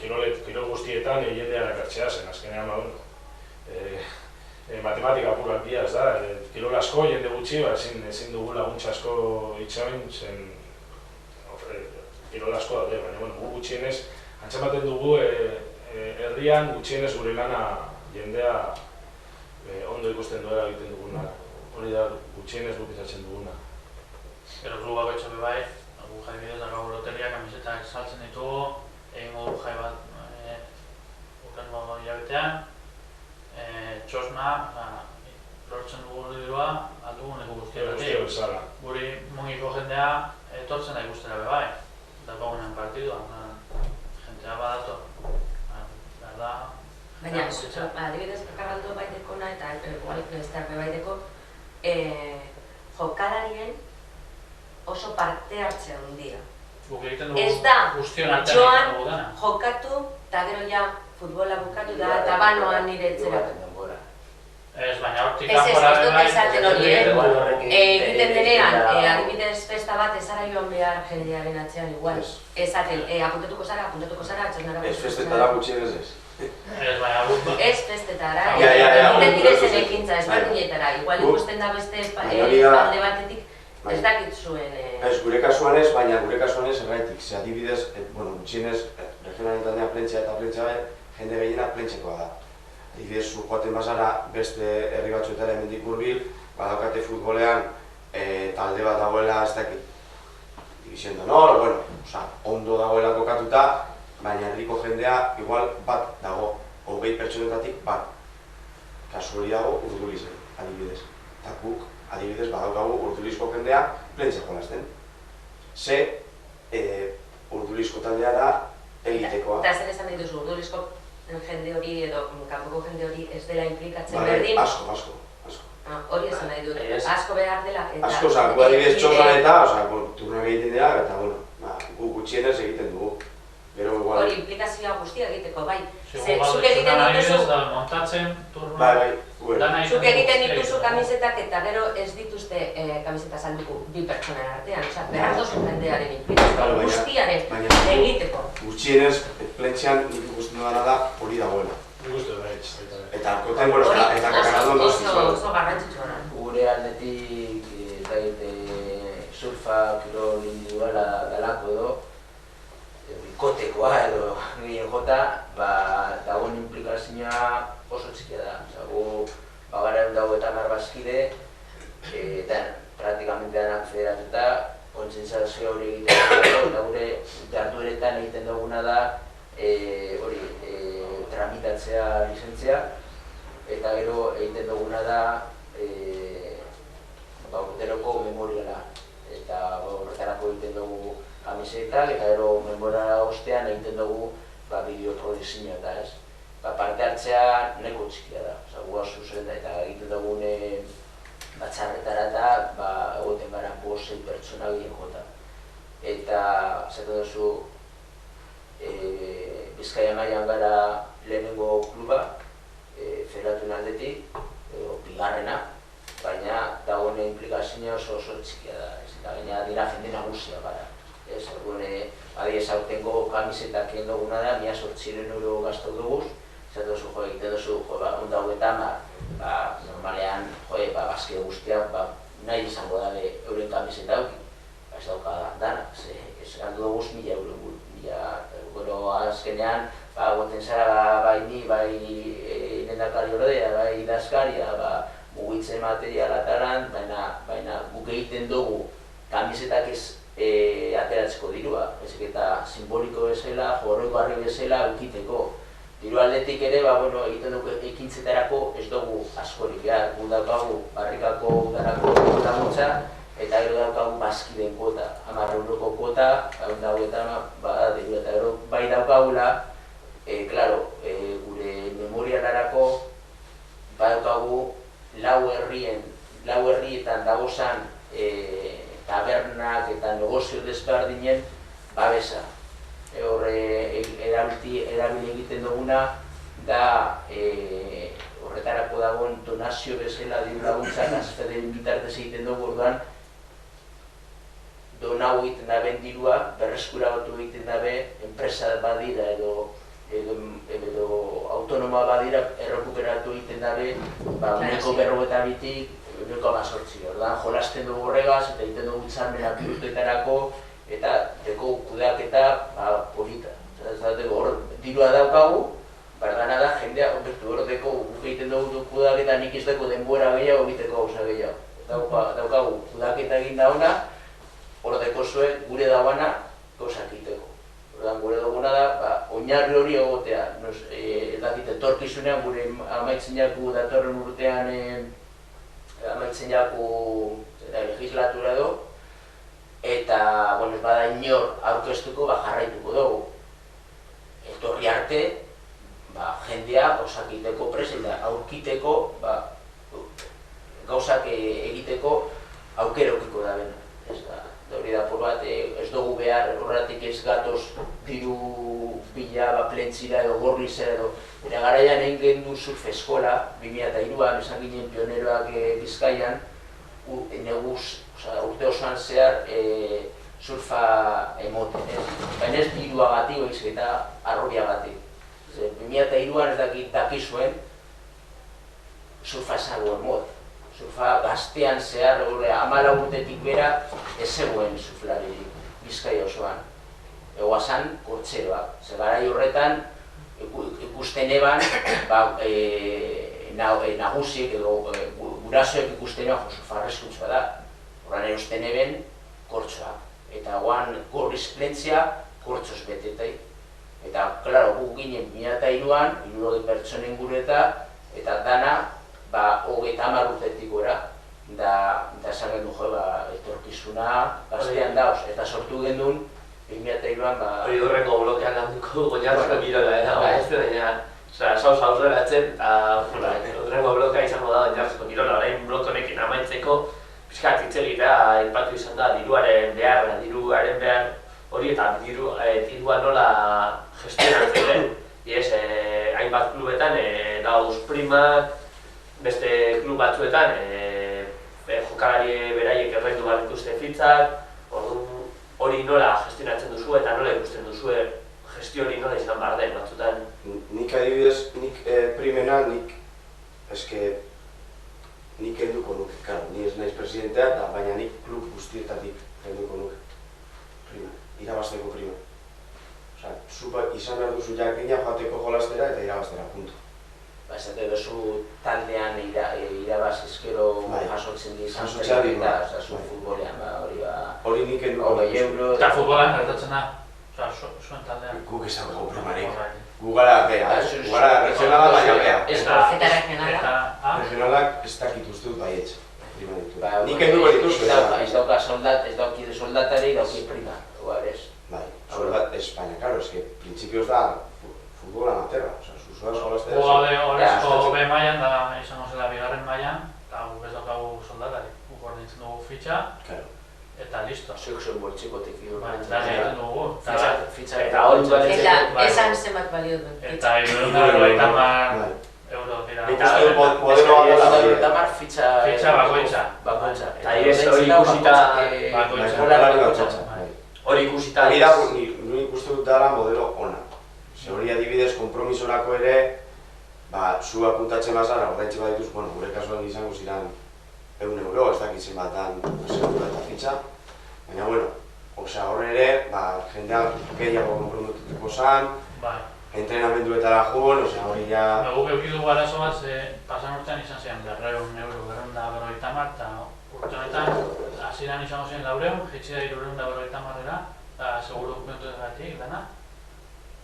kirol guztietan jendea erakartzea zen, azkenean matematika apurak dira, ez da, kirol asko, jende gutxi, ezin dugu laguntza asko itxamin, zen kirol asko daude, baina gu gutxienez, antzematen dugu herrian gutxienez gure lana jendea ondo ikusten duela egiten duguna, hori da gutxienez guk izatzen duguna. Gero klubak etxope bai, gu jai bidez da gaur loteria, kamisetak saltzen ditugu, egingo du jai bat urrengo hilabetean, txosna, lortzen dugu dirua, aldugun leku guztietatik. Guri mungiko jendea etortzen da ikustera be bai, daukagunen partiduan, jentea badator, berda. Baina, adibidez, kakarraldo baitekona eta igual besteak be baiteko, jokalarien oso parte hartzea handia. Ez da, joan jokatu, eta gero ja futbola bukatu da, eta banoan nire etzera. Ez, baina hortik kanpora Ez dut esaten hori, egiten denean, adibidez festa bat ezara joan behar jendearen atzean igual. Esaten, apuntatuko zara, txosnara. Ez festetara gutxienez ez. Ez, baina Ez festetara, egiten direzen ekintza, ezberdinetara. Igual ikusten da beste alde batetik, ez dakit zuen. Ez, gure kasuan ez, baina gure kasuan ez erraitik. Ze adibidez, gutxienez, regionalitatea plentxea eta plentxea jende gehiena plentxekoa da. Adibidez, joaten bazara beste herri batzuetara hemendik hurbil, badaukate futbolean talde bat dagoela, ez dakit, División de Honor, ondo dagoela kokatuta, baina herriko jendea igual bat dago, 20 pertsonetatik bat. Kasu hori dago Urdulizen, adibidez. Eta guk, adibidez, badaukagu Urdulizko jendea plentxe jolazten. Ze Urdulizko taldea da elitekoa. Eta zer esan nahi duzu, Urdulizko jende hori edo kanpoko jende hori ez dela implikatzen berdin? Asko. Hori esan nahi dut, asko behar dela. Asko, gu adibidez txosan eta, turnak egiten dira, eta gu gutxienez egiten dugu. Hori implikazioa guztia egiteko, bai. Zuk egiten dituzu montatzen, turna... Zuk egiten dituzu kamisetak eta gero ez dituzte kamiseta salduko bi pertsonen artean. Osa, behar dozu jendearen implikazioa guztiaren egiteko. Gutxienez, plentxean nik ikusten dudana da hori dagoela. Nik uste da, ez. Eta arkoten, eta kakarraldon dozizua. Oso garrantzitsua da. Gure aldetik, surfa, kirol individuala dalako edo, bikotekoa edo gehien jota, dagoen implikazioa oso txikia da. Gu, gara dago eta marbazkide, eta praktikamente denak federatuta, kontsensazio hori egiten dugu, eta gure jardueretan egiten duguna da tramitatzea lizentzia, eta gero egiten duguna da urteroko memoriala. Eta horretarako egiten dugu kamisetak, eta gero memoriala ostean egiten dugu bideo-prodezinio eta ez. Parte hartzea neko txikia da, gu zuzen da, eta egiten dugun batzarretara eta egoten gara 5-6 pertsona gehien jota. Eta, zatu duzu, Bizkaia mailan gara lehenengo kluba, federatuen aldetik, bigarrena, baina dagoen implikazioa oso txikia da, eta gaina dira jende nagusia gara. Adiez aurtengo kamisetak egin duguna da, 1.800 euro gaztau duguz, zatu duzu, egiten duzu, onda hogetan, normalean, bazke guztiak, nahi izango da euren kamiseta auki. Ez dauka dana, ez galdu duguz 1.000 euro. Gero azkenean, goten zara bai ni, bai lehendakari ordea, bai idazkaria, mugitzen materialataran, baina guk egiten dugu kamisetak ez ateratzeko dirua, ezik eta simboliko bezala, jorroigarri bezala ukiteko. Diru aldetik ere, egiten dugu ekintzetarako ez dugu askorik behar. Gu daukagu barrikako udarako laguntza, eta gero daukagu bazkideen kuota, 10 euroko kuota, eta gero bai daukagula, gure memorialarako daukagu lau herrietan dagozan tabernak eta negozio desberdinen babesa. Erabili egiten duguna da horretarako dagoen donazio bezala diru laguntzak azfederen bitartez egiten dugu orduan donau egiten daben dirua berreskuratu egiten dabe enpresa badira edo autonoma badira errekuperatu egiten dabe uneko 52tik uneko 18. Orduan jolasten dugu horregaz eta egiten dugu txarmena pilotetarako eta deko kudeaketa polita. Hor dirua daukagu, bardana da jendea hor deko guk egiten dugu kudeaketa nik ez deko denbora gehiago egiteko gauza gehiago. Daukagu kudeaketa egin dauna, hor deko zuen gure dauana gauzak egiteko. Orduan gure duguna da, oinarri hori egotea, etorkizunean gure amaitzen jaku datorren urtean amaitzen jaku legislatura edo, eta, ez bada inor aurkeztuko jarraituko dugu. Etorri arte, jendea gauzak egiteko prest eta aurkiteko, gauzak egiteko aukerokiko da bena. Hori da, por bat, ez dugu behar, horretik ez gatoz diru bila, plentzira edo gorrizera edo. Era garaian egin gendu surf eskola, 2003an, esan ginen pioneroak Bizkaian, urte osoan zehar surfa emoten, baina ez diruagatik oiz eta arrobiagatik. 2003an ez dakizuen surfa ezagoen mod. Surfa gaztean zehar, 14 urtetik bera, ez zegoen surflaririk Bizkaia osoan. Egoazan, kortzeroak. Ze garai horretan, ikusten eban, nagusiek edo gurasoek ikusten eban surfa arriskutsua da. Horran erosten eben, kortzoak. Eta goan gorriz plentzia, kortzoz betetai. Eta, klaro, guk ginen 2003an, 60 pertsonen gureta, eta dana, 30 urtetik gora, da esan gendu etorkizuna gaztean dauz, eta sortu gendun 2003an hori horrengo blokean landuko goñarrako girola, ez baina sauz geratzen, eta horrengo blokea izango da goñarrako girola, orain blok honekin amaitzeko pixkat hitz egitea, aipatu izan da, diruaren behar hori eta dirua nola gestionatzen den, hainbat klubetan dauz primak, beste klub batzuetan jokalari beraiek errendu bat dituzte fitzak, hori nola gestionatzen duzu eta nola ikusten duzu gestio hori nola izan behar den batzutan. Nik adibidez, primena, nik helduko nuke, karo, ni ez naiz presidentea, baina nik klub guztietatik helduko nuke prima, irabazteko prima. Izan behar duzu jakina joateko jolastera eta irabaztera, punto. Esate duzu taldean irabaz ezkero jasotzen dizan eta zu futbolean, hori nik helduko nuke. Eta futbolean gertatzen da, zuen taldean. Guk esan dugu primarik. Gu gara regionala baina bea. Eta regionala? Regionalak ez dakit uste dut baietz. Nik helduko dituzu. Ez dauka soldatari, dauki prima. Bai, ez baina, karo, ez que printzipioz da futbol amaterra. Horrezko B mailan da izango zela bigarren mailan, eta guk ez daukagu soldatari. Guk ordaintzen dugu fitxa, eta listo. Zuek zuen boltsikotik Eta egiten dugu. Eta hori Eta esan zenbat balio duen. Eta 350 euro dira. Eta modeloa dela fitxa bakoitza. Eta hori ikusita... Hori ikuste dut dara modelo ona. Hori adibidez, konpromisorako ere, zu apuntatzen bazara, ordaintzen badituz, gure kasuan izango ziren 100 euro, ez dakitzen batan segura eta fitxa. Baina, horre ere, jendea gehiago konprometituko zan, entrenamenduetara joan, hori ja... Guk eukidugu arazo bat, pasan urtean izan ziren 200 euro, 250, eta urte honetan, hasieran izango ziren 400, jetxi da 350-era, eta seguru dokumentuetatik dena.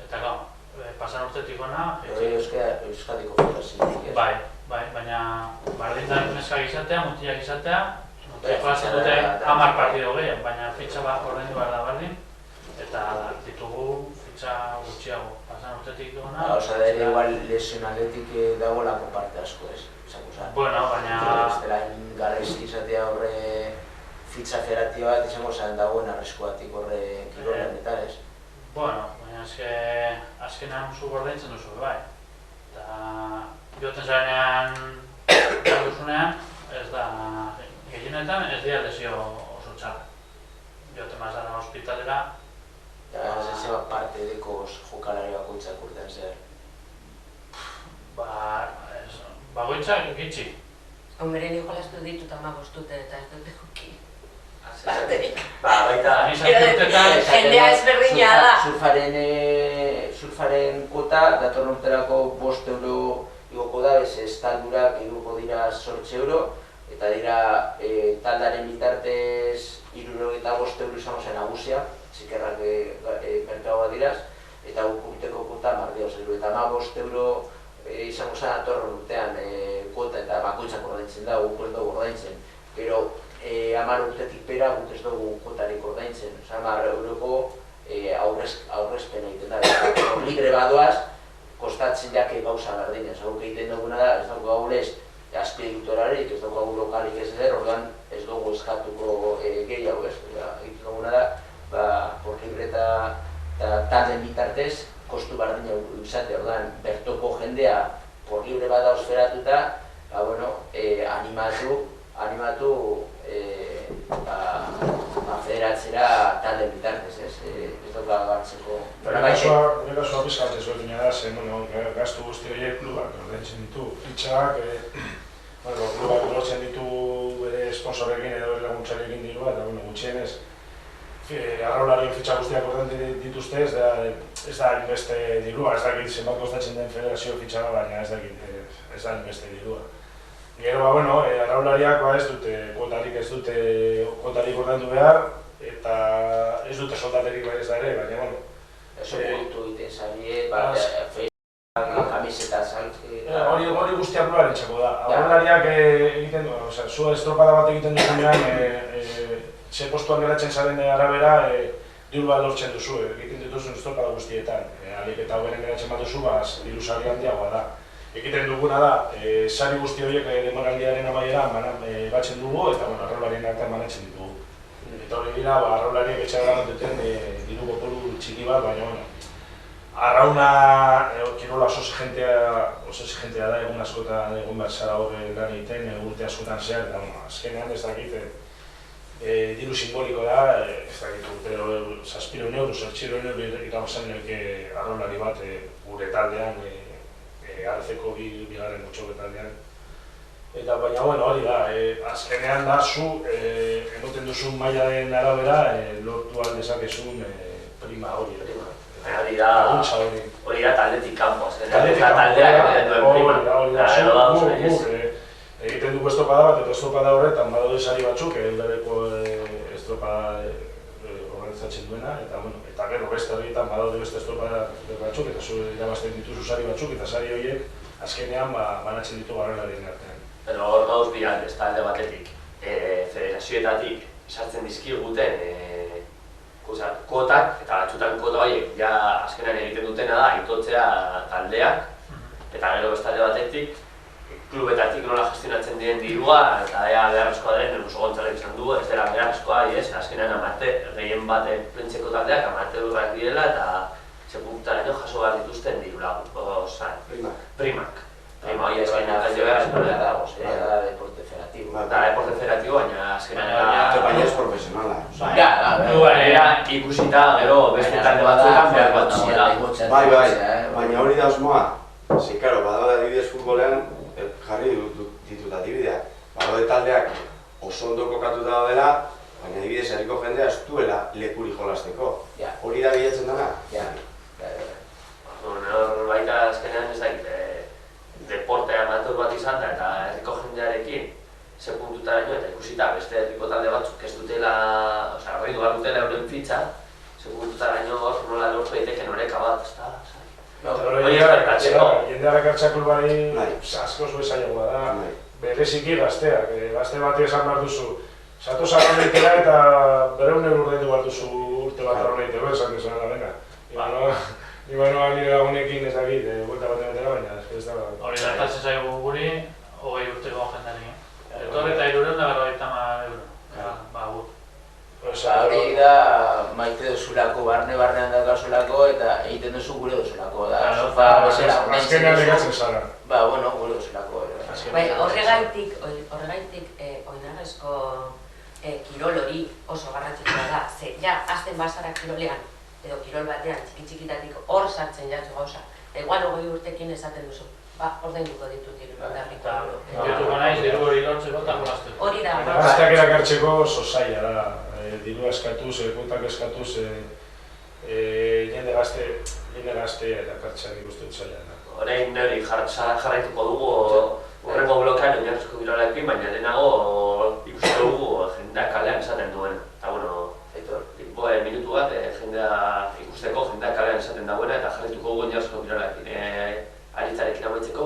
Eta gau, pasan urtetik ona... Euskadiko fedazioak. Bai, baina bardintan neskak izatea, mutilak izatea, mutilak jolasten dute 10 partido gehiago, baina fitxa ordaindu behar da bardin, eta ditugu fitxa gutxiago, pasan urtetik ona... Osa da ere igual lesionaletik dagoelako parte asko ez, Bueno, baina... Ez dela garaiz izatea horre fitxa federatio bat izango zen dagoen arriskuatik horre kirolean eta ez? Bueno, baina azkenean zu gordaintzen duzu, bai. Eta joten zarenean duzunean, ez da, gehienetan ez dira lesio oso txarra. Joten mazara hospitalera. Eta zeba parte dekoz jokalari bakoitzak urtean zer? Bagoitzak gitxi. Hombre, ni jolastu ditut 15 dute eta ez dut eduki. Parterik. Baita, Jendea ezberdina da. Surfaren kota, datorren urterako 5 euro igoko da, ez estaldurak igoko dira 8 euro, eta dira taldaren bitartez 75 euro izango zen nagusia, zikerrak merkagoa diraz, eta urteko kota mardeoz euro, eta 15 euro izango zen datorren urtean kota eta bakoitzak ordaintzen da, guk ez dugu ordaintzen. Pero 10 urtetik pera guk ez dugu kotarik ordaintzen, 10 euroko aurrezpena egiten da. Libre badoaz, kostatzen jake gauza berdina. Guk egiten duguna da, ez dugu gaulez azpiegiturarik, ez dugu lokalik ez zer, orduan ez dugu eskatuko gehiago ez. Egiten duguna da, por libre eta talden bitartez, kostu berdina izate, orduan bertoko jendea por libre bada osferatuta, animatu federatzera talde bitartez, ez dugu gartzeko. Nire kasua pizkat ezberdina da, zen gastu guzti horiek klubak ordaintzen ditu. Fitxak, klubak lortzen ditu bere sponsorekin edo bere laguntzarekin dirua, eta gutxienez arraularien fitxa guztiak ordaintzen dituzte, ez da inbeste dirua, ez dakit zenbat kostatzen den federazio fitxara, baina ez da inbeste dirua. Gero, arraulariak ez dute kotarik ordaindu behar, eta ez dute soldaterik ez da ere, baina, Eso puntu egiten zarie, kamiseta salki... Hori guztiak klubaren txako da. Arraulariak egiten du, zu estropada bat egiten duzunean, ze postuan geratzen zaren arabera, diru bat lortzen duzu, egiten dituzun estropada guztietan. Alik eta hoberen geratzen bat duzu, diru sari handiagoa da. Egiten duguna da, sari guzti horiek demoraldiaren amaiera batzen dugu eta arraularien artean banatzen ditugu. Eta hori dira, arraulariek etxean duten diru kopuru txiki bat, baina arrauna kirola oso exigentea da, egun askotan egun behar zara hori lan egiten, urte askotan zehar, eta azkenean ez dakit diru simboliko da, ez dakit urtero 700 euro, 800 euro irabazan arraulari bat gure taldean, Arceko bigarren motxoketaldean. Eta baina hori da, azkenean da zu emoten duzun mailaren arabera lortu aldezakezun prima hori. Hori da taldetik kanpo, taldeak egiten duen prima. Egiten dugu estropada bat eta estropada horretan badaude sari batzuk, bereko estropada organizatzen duena, eta gero beste horietan badaude beste estropada batzuk, eta zu irabazten dituzu sari batzuk, eta sari horiek azkenean banatzen ditu arraularien artean. Pero hor gauz biraldez, talde batetik, federazioetatik sartzen dizkiguten kotak, eta batzutan kota horiek ja azkenean egiten dutena da itotzea taldeak, eta gero beste talde batetik, klubetatik nola gestionatzen diren dirua, eta beharrezkoa den, oso gontzalek izan du, ez dela beharrezkoa, azkenean gehien bat prentseko taldeak amateurrak direla, eta sepultaraino jaso behar dituzten diru lagun, primak. Prima hori azkenean talde beharrezkoa dago, da deporte federatibo. Da deporte federatibo, baina azkenean baina ez profesionala. Klubanera ikusita gero beste talde batzuetan behar bat dagoela. Bai, baina hori da osmoa. Karo, badaude adibidez futbolean, jarri ditut adibideak. Badaude taldeak oso ondo kokatuta daudela, baina adibidez herriko jendea ez duela lekuri jolasteko. Hori da bilatzen dena? Hor baita azkenean ez dakit, deporte amateur bat izan da eta herriko jendearekin ze puntutaraino eta ikusita beste herriko talde batzuk ez dutela, arroidu behar dutela euren fitxa, ze puntutaraino hor nola lortu daiteken oreka bat, ez da? Jendeak ekartzea klubari askoz bezaiagoa da, bereziki gazteak. Gazte bat esan behar duzu, zatoz arroneitera eta 200 euro ordaindu behar duzu urte bat arroneitera, esan desan da, venga. Ibanoa nire lagunekin ez dakit, buelta baten batera, baina ez da... Hori gertatzen zaigu guri, 20 urteko jendearekin. Etorri eta 350 euro. da maite duzulako, barnean daukazulako eta egiten duzu gure duzulako. Da, sofa bezala, azkenean egatzen zara. Ba, bueno, gure duzulako. Horregaitik, oinarrezko kirol hori oso garrantzitsua da. Ze, ja, azten bazara kirolean, edo kirol batean, txiki-txikitatik hor sartzen jatzu gauza. Igual 20 urtekin esaten duzu. Ba, ordainduko ditut irundarriko. Dituko naiz, diru hori lortzeko eta jolazteko. Hori da. Gazteak erakartzeko oso zaila da. Diru eskatuz, kuotak eskatuz, jende gazte erakartzea nik uste dut zaila da. Orain hori jarraituko dugu hurrengo blokean oinarrizko kirolarekin, baina lehenago ikusi dugu jendeak kalean esaten duen. Eta bueno, minutu bat jendea ikusteko, jendeak kalean esaten dagoena eta jarraituko dugu oinarrizko kirolarekin. Aritzarekin amaitzeko?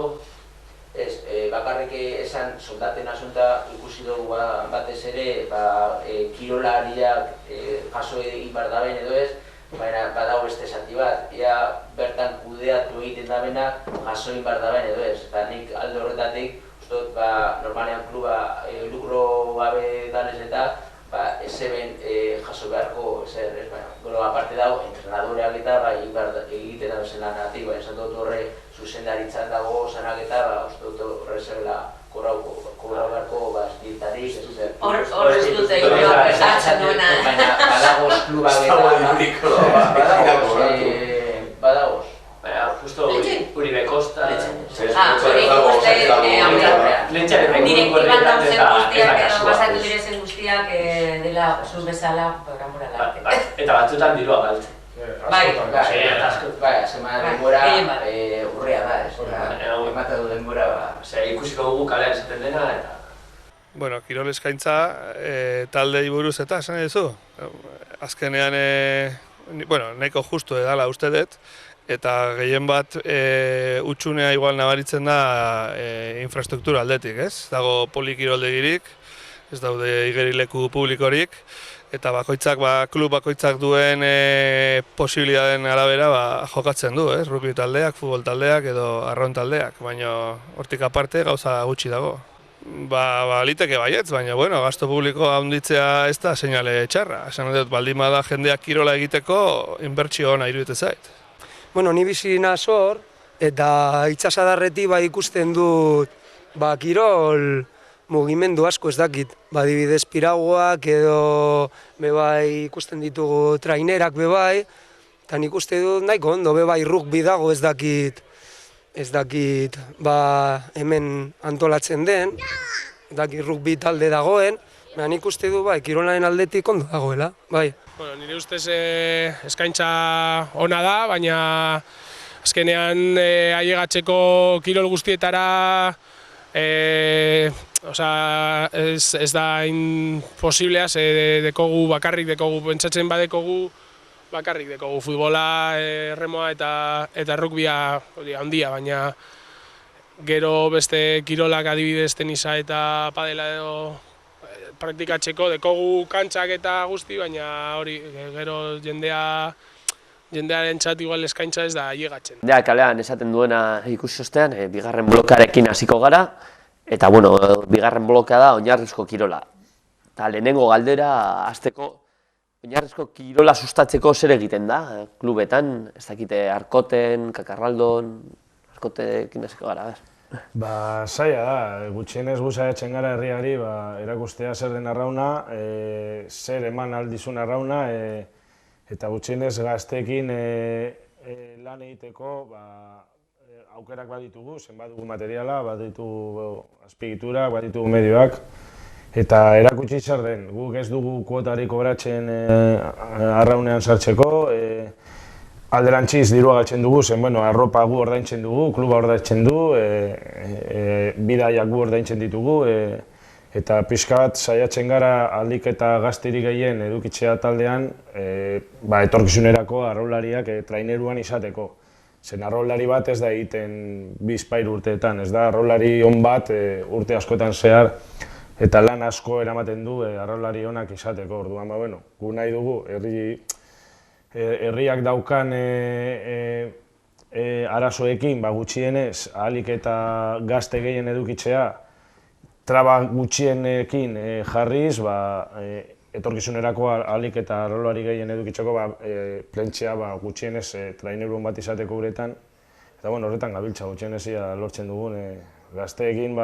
Ez, bakarrik esan soldaten asunta ikusi dugu batez ere, kirolariak jaso egin behar daben edo ez, baina badago beste zati bat, ea bertan kudeatu egiten dabenak jaso egin behar daben edo ez. Eta nik alde horretatik, uste dut, normalean kluba lukro gabe danez eta ez eben jaso beharko zer, ez baina. Gero, aparte dago, entrenadoreak eta egiten da bezen lanatik, baina esan dut horre zuzendaritzan dago zanak eta uste dut horre zerela kobrau beharko estiltarik, ez zer. Hor ez dute inoa hartzen duena. Baina badagoz klubak eta badagoz. Baina, justo Uribe Costa... Hori ikuste direktiban dauzen guztiak edo pasatu direzen guztiak dela zuz bezala programura larte. Eta batzutan dirua galtzen. Bai, zema denbora urrea da, emata du denbora. Ikusiko dugu kalean esaten dena eta... Bueno, kirol eskaintza taldei buruz eta esan duzu. Azkenean, nahiko justu edala uste dut, eta gehien bat utxunea igual nabaritzen da infrastruktura aldetik, ez? Dago polikiroldegirik, ez daude igerileku publikorik, eta klub bakoitzak duen posibilitateen arabera jokatzen du, ez? Rugby taldeak, futbol taldeak edo arraun taldeak, baina hortik aparte gauza gutxi dago. Liteke baietz, baina gasto publikoa handitzea ez da seinale txarra. Esan dut, baldin bada jendeak kirola egiteko inbertsio ona iruditzen zait. Ni bizi naiz hor, eta itsasadarretik ikusten dut kirol mugimendu asko ez dakit. Adibidez piraguak edo ikusten ditugu trainerak bebai, eta nik uste dut nahiko ondo rugby dago ez dakit hemen antolatzen den, rugby talde dagoen, nik uste dut kirolaren aldetik ondo dagoela, bai. Nire ustez eskaintza ona da, baina azkenean ailegatzeko kirol guztietara ez da imposiblea, dekogu bakarrik dekogu, pentsatzen badekogu bakarrik dekogu futbola, erremoa eta rugbia handia, baina gero beste kirolak adibidez tenisa eta padela edo praktikatzeko dekogu kantxak eta guzti, baina hori gero jendearen txat igual eskaintza ez da ailegatzen. Jendeak kalean esaten duena ikusi ostean, bigarren blokearekin hasiko gara, eta bigarren blokea da oinarrizko kirola. Eta lehenengo galdera hasteko oinarrizko kirola sustatzeko zer egiten da klubetan, ez dakite Arkoten, Kakarraldon, Arkotekin hasiko gara, Zaila da, gutxienez saiatzen gara herriari erakustea zer den arrauna, zer eman aldizun arrauna, eta gutxienez gazteekin lan egiteko aukerak baditugu, zen badugu materiala, baditugu azpigiturak, baditugu medioak, eta erakutsi zer den. Guk ez dugu kuotarik kobratzen arraunean sartzeko, alderantziz dirua galtzen dugu, zen arropa gu ordaintzen dugu, kluba ordaintzen du, bidaiak gu ordaintzen ditugu, eta pixka bat saiatzen gara aldik eta gazterik gehien edukitzea taldean etorkizunerako arraulariak traineruan izateko. Zen arraulari bat ez da egiten 2-3 urteetan, ez da arraulari on bat urte askotan zehar eta lan asko eramaten du arraulari onak izateko. Orduan, gu nahi dugu herriak daukan arazoekin gutxienez ahalik eta gazte gehien edukitzea, traba gutxienekin jarriz, etorkizunerako ahalik eta arloari gehien edukitzeko plentzia gutxienez trainerun bat izateko uretan. Eta horretan gabiltza gutxienez lortzen dugun gazteekin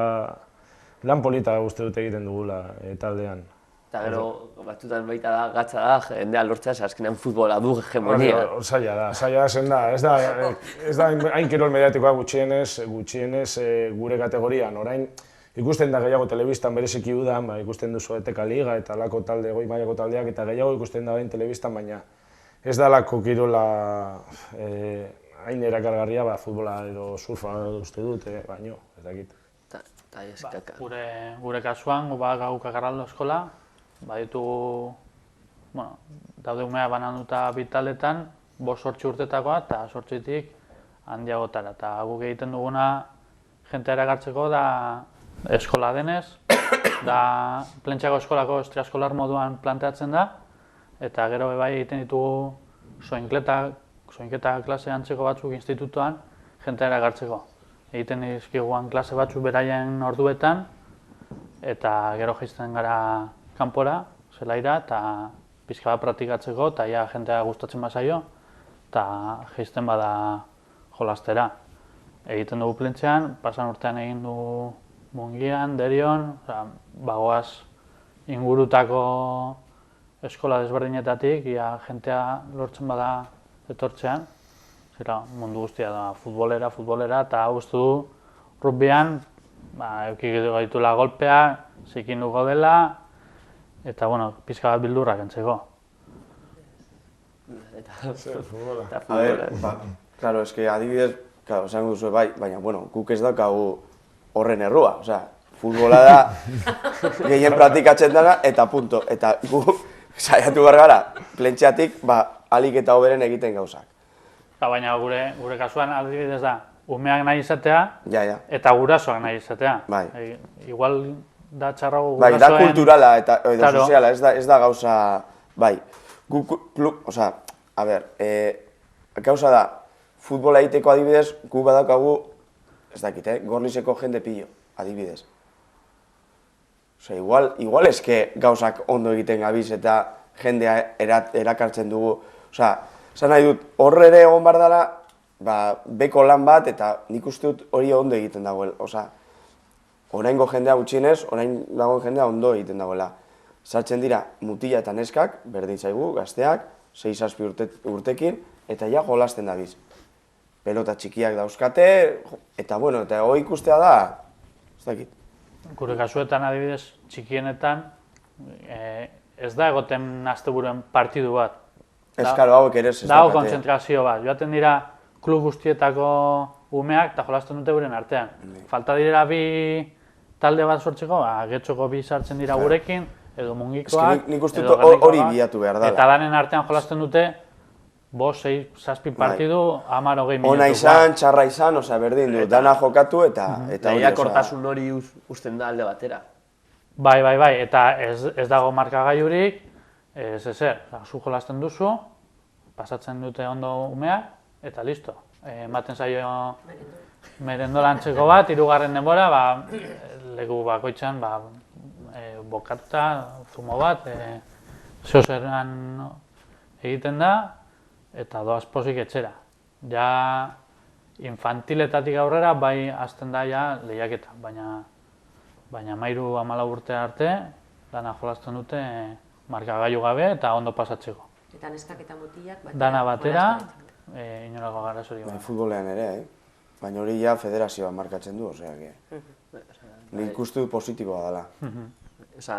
lan polita uste dut egiten dugula taldean. Eta gero, batzutan baita da, gatza da, jendea lortzea, azkenean futbola du hegemonia. Zaila da, zen da. Ez da hain kirol mediatikoa gutxienez gure kategorian. Orain, ikusten da gehiago telebistan bereziki udan, ikusten duzu Eteka Liga eta alako talde, goi mailako taldeak, eta gehiago ikusten da orain telebistan, baina ez da alako kirola hain erakargarria, futbola edo surfa uste dut, baino, ez dakit. Gure kasuan, gau Kakarraldo eskola, ditugu, daude umea bananduta bitaletan, 5-8 urtetakoa eta 8tik handiagotara. Eta guk egiten duguna jentea erakartzeko da eskola denez, da Plentzako eskolako estraeskolar moduan planteatzen da, eta gero bai egiten ditugu soinketa klase antzeko batzuk institutuan jentea erakartzeko. Egiten dizkiguan klase batzuk beraien orduetan, eta gero jaisten gara kanpora, zelaira, eta pixka bat praktikatzeko, eta ja jentea gustatzen bazaio, eta jaisten bada jolastera. Egiten dugu Plentzean, pasan urtean egin dugu Mungian, Derion, bagoaz ingurutako eskola desberdinetatik, ia jentea lortzen bada etortzean. Mundu guztia da futbolera, eta uste du rugbyan eukiko gaitula golpea, zikinduko dela, eta pixka bat bildurrak entzeko. Claro, eske adibidez, esango duzu bai, baina guk ez daukagu horren errua. Futbola da gehien praktikatzen dena, eta punto. Eta gu saiatu behar gara, Plentzeatik ahalik eta hoberen egiten gauzak. Baina gure kasuan adibidez da, umeak nahi izatea eta gurasoak nahi izatea. Igual da txarrago gurasoen... Da kulturala eta soziala, ez da gauza... Gauza da, futbola egiteko adibidez, gu badaukagu, ez dakit, Gorlizeko jende pillo, adibidez. Igual eske gauzak ondo egiten gabiz eta jendea erakartzen dugu. Zan nahi dut, horre ere egon behar dela, beko lan bat eta nik uste dut hori ondo egiten dagoela. Oraingo jendea gutxienez, orain dagoen jendea ondo egiten dagoela. Sartzen dira mutila eta neskak, berdin zaigu, gazteak, 6-7 urtekin, eta ja jolasten dabiz. Pelota txikiak dauzkate, eta hori ikustea da, ez dakit. Gure kasuetan adibidez, txikienetan, ez da egoten asteburuen partidu bat. Eskaro hauek ere ez daukate. Dago kontzentrazio bat, joaten dira klub guztietako umeak eta jolasten dute guren artean. Falta direla bi talde bat sortzeko, getxoko bi sartzen dira gurekin, edo mungikoak, nik uste dut hori bilatu behar dela. Eta danen artean jolasten dute, 5-6-7 partidu, 10-20 minutu. Ona izan, txarra izan, berdin du, dana jokatu eta hori. Lehiakortasun hori usten da alde batera. Bai, eta ez dago markagailurik, ez ezer, zu jolasten duzu, pasatzen dute ondo umeak, eta listo. Ematen zaio merendolantzeko bat, 3. denbora, leku bakoitzan bokatuta, zumo bat, zeozeran egiten da, eta doaz pozik etxera. Ja, infantiletatik aurrera, bai hasten da ja lehiaketa, baina 13-14 urte arte, dana jolasten dute markagailu gabe eta ondo pasatzeko. Eta neskak eta mutilak batera? Dana batera, inolako garazori bat. Futbolean ere, baina hori ja federazioa markatzen du, nik uste dut positiboa dela.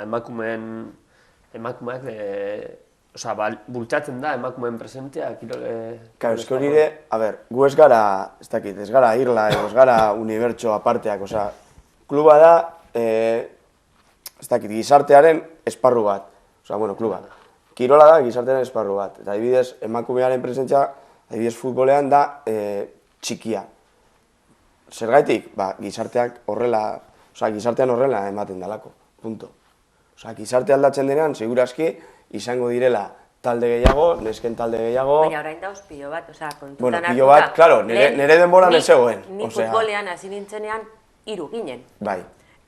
Emakumeak, bultzatzen da emakumeen presentzia, kirole... Claro, eski hori ere, gu ez gara, ez dakit, ez gara irla, ez gara unibertso aparteak, kluba da, ez dakit, gizartearen esparru bat. Kluba. Kirola da gizartearen esparru bat. Eta adibidez, emakumearen presentzia, adibidez futbolean da txikia. Zergaitik? Gizartean horrela ematen dalako. Punto. Gizarte aldatzen denean, segurazki, izango direla talde gehiago, nesken talde gehiago... Baina orain dauz pilo bat, kontutan hartuta... Pilo bat, klaro, nire denboran ez zegoen. Ni futbolean hasi nintzenean 3 ginen. Bai.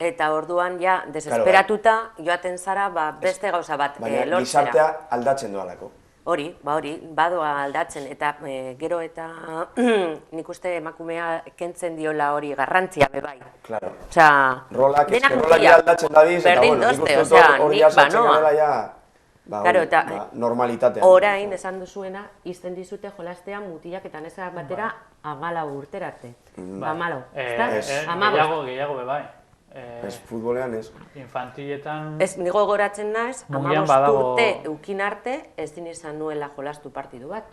Eta orduan ja, desesperatuta joaten zara beste gauza bat Baina lortzera. gizartea aldatzen doalako. Hori, badoa aldatzen, eta gero eta nik uste emakumea kentzen diola hori garrantzia bebai. Claro. Osea, Rolak denak aldatzen dabiz, eta berdin bueno, nik dozte, uste osea, hori nik jartzen banoa. dela ja, Claro, eta normalitatean. orain esan duzuena, izten dizute jolastea mutilak eta neskak batera 14 urterarte. 14, ezta? Gehiago bebai. Ez, futbolean ez. Infantiletan... Ez, nigo goratzen naiz, 15 urte eukin arte, ez din izan nuela jolastu partidu bat.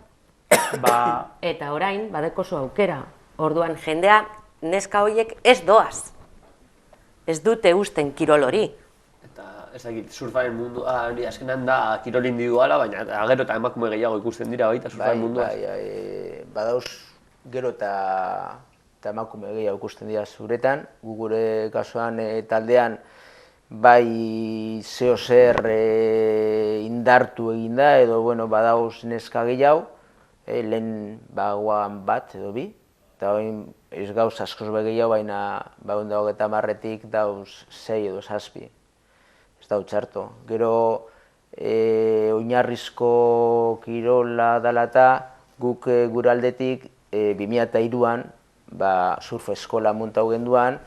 Eta orain, badekozu aukera. Orduan, jendea, neska horiek ez doaz. Ez dute usten kirol hori. Eta ez dakit, surfaren mundua hori azkenan da kirol individuala, baina gero eta emakume gehiago ikusten dira baita surfaren mundua. Badauz gero eta emakume gehiago ikusten dira zuretan, gure kasuan taldean bai zeo zer indartu eginda edo badauz neska gehiago, lehen bagoan bat edo bi, eta hori ez gauz askoz gehiago, baina 130etik dauz 6 edo 7. Ez da txarto. Gero oinarrizko kirola dela eta guk gure aldetik 2003an surf eskola montau genduan,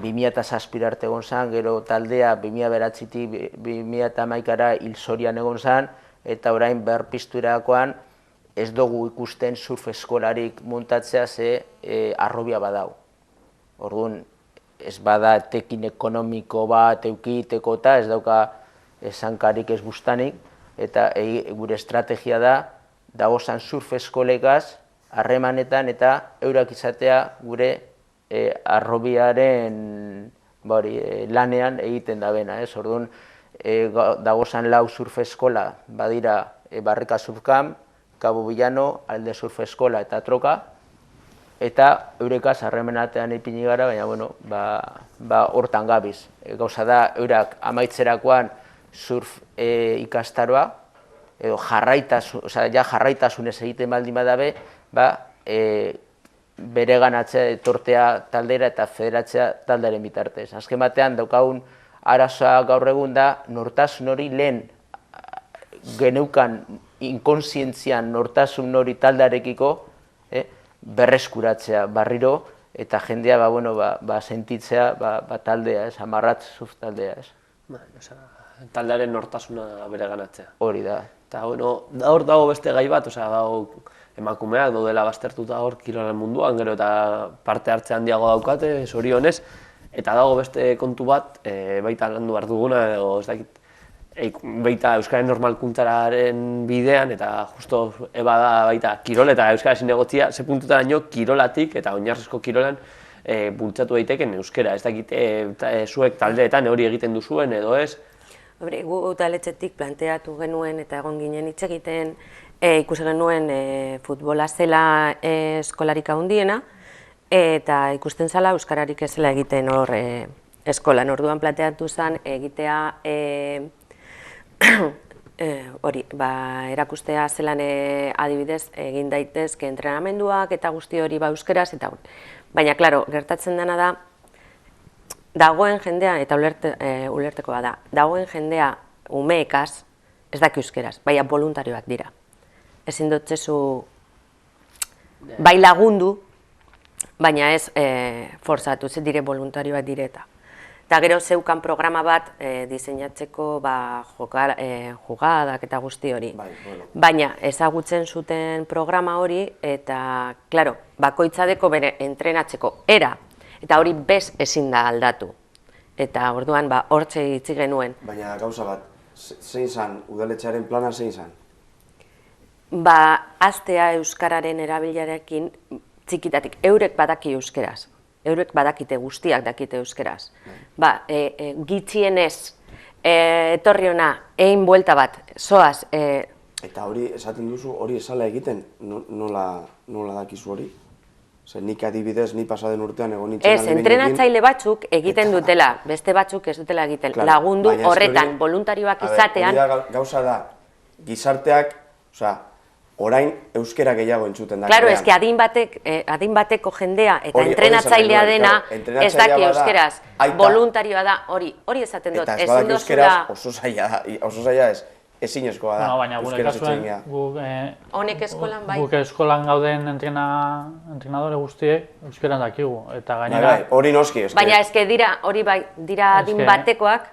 2007 arte egon zen, gero taldea 2009tik 2011ara Hilzorian egon zen, eta orain berpizturakoan ez dugu ikusten surf eskolarik montatzea ze arrobia badau. Orduan, ez bada etekin ekonomiko bat eukiteko eta ez dauka esankarik ez bustanik, eta gure estrategia da, dagozan surf eskolekaz, harremanetan eta eurak izatea gure arrobiaren lanean egiten da bena. Orduan, dagozan 4 surf eskola badira Barrika Surf Camp, Cabo Villano, Alde Surf Eskola eta Troka, eta eurekaz harremenatean ipini gara, baina hortan gabiz. Gauza da, eurak amaitzerakoan surf ikastaroa, edo jarraitasunez egiten baldin badabe, bere ganatzea etortea taldera eta federatzea taldearen bitartez. Azken batean daukagun arazoa gaur egun da, nortasun hori lehen geneukan inkonsientzian nortasun hori taldearekiko berreskuratzea barriro eta jendea sentitzea taldea, amarratz surf taldea. Taldearen nortasuna bere ganatzea. Hori da. Eta hor dago beste gai bat, emakumeak daudela baztertuta hor kirolaren munduan, gero eta parte hartze handiago daukate, zorionez, eta dago beste kontu bat, baita landu behar duguna, edo ez dakit, baita Euskaren normalkuntzaren bidean, eta justo bada baita kirol eta Euskara zinegotzia, ze puntutaraino kirolatik eta oinarrizko kirolan bultzatu daiteken euskera, ez dakit zuek taldeetan hori egiten duzuen edo ez? Gu taletxetik planteatu genuen eta egon ginen hitz egiten, ikusi genuen futbola zela eskolarik handiena, eta ikusten zala euskararik ez zela egiten hor eskolan. Orduan planteatu zen egitea hori, erakustea zelan adibidez egin daitezke entrenamenduak eta guzti hori euskeraz eta baina, klaro, gertatzen dena da, dagoen jendea, eta ulerteko da, dagoen jendea umeekaz ez daki euskeraz, baina voluntarioak dira. Ezin dutzezu bai lagundu, baina ez forzatu, ze dire voluntarioak direta. Eta gero zeukan programa bat diseinatzeko jugadak eta guzti hori. Baina ezagutzen zuten programa hori eta, klaro, bakoitzadeko bere entrenatzeko era, eta hori bez ezin da aldatu. Eta orduan hortxe hitzi genuen. Baina gauza bat, zein zan, udaletxearen plana zein zan? Aztea euskararen erabilarekin txikitatik, eurek badaki euskeraz. Eurek badakite, guztiak dakite euskeraz. Gitxienez, etorri hona, egin buelta bat, zoaz. Eta hori esaten duzu, hori esala egiten, nola dakizu hori? Nik adibidez, ni pasaden urtean egon nintzen Ez, entrenatzaile batzuk egiten dutela, beste batzuk ez dutela egiten. Lagundu horretan, voluntarioak izatean. Gauza da, gizarteak, orain euskera gehiago entzuten da. Claro, eske adin bateko jendea eta entrenatzailea dena ez daki euskeraz, voluntarioa da, hori esaten dut. Eta ez badak euskeraz oso zaila ez, ezinezkoa da. Baina gure kasuen honek eskolan bai. Guk eskolan gauden entrenadore guztiek euskera dakigu eta gainera hori noski eske. Baina eske dira adin batekoak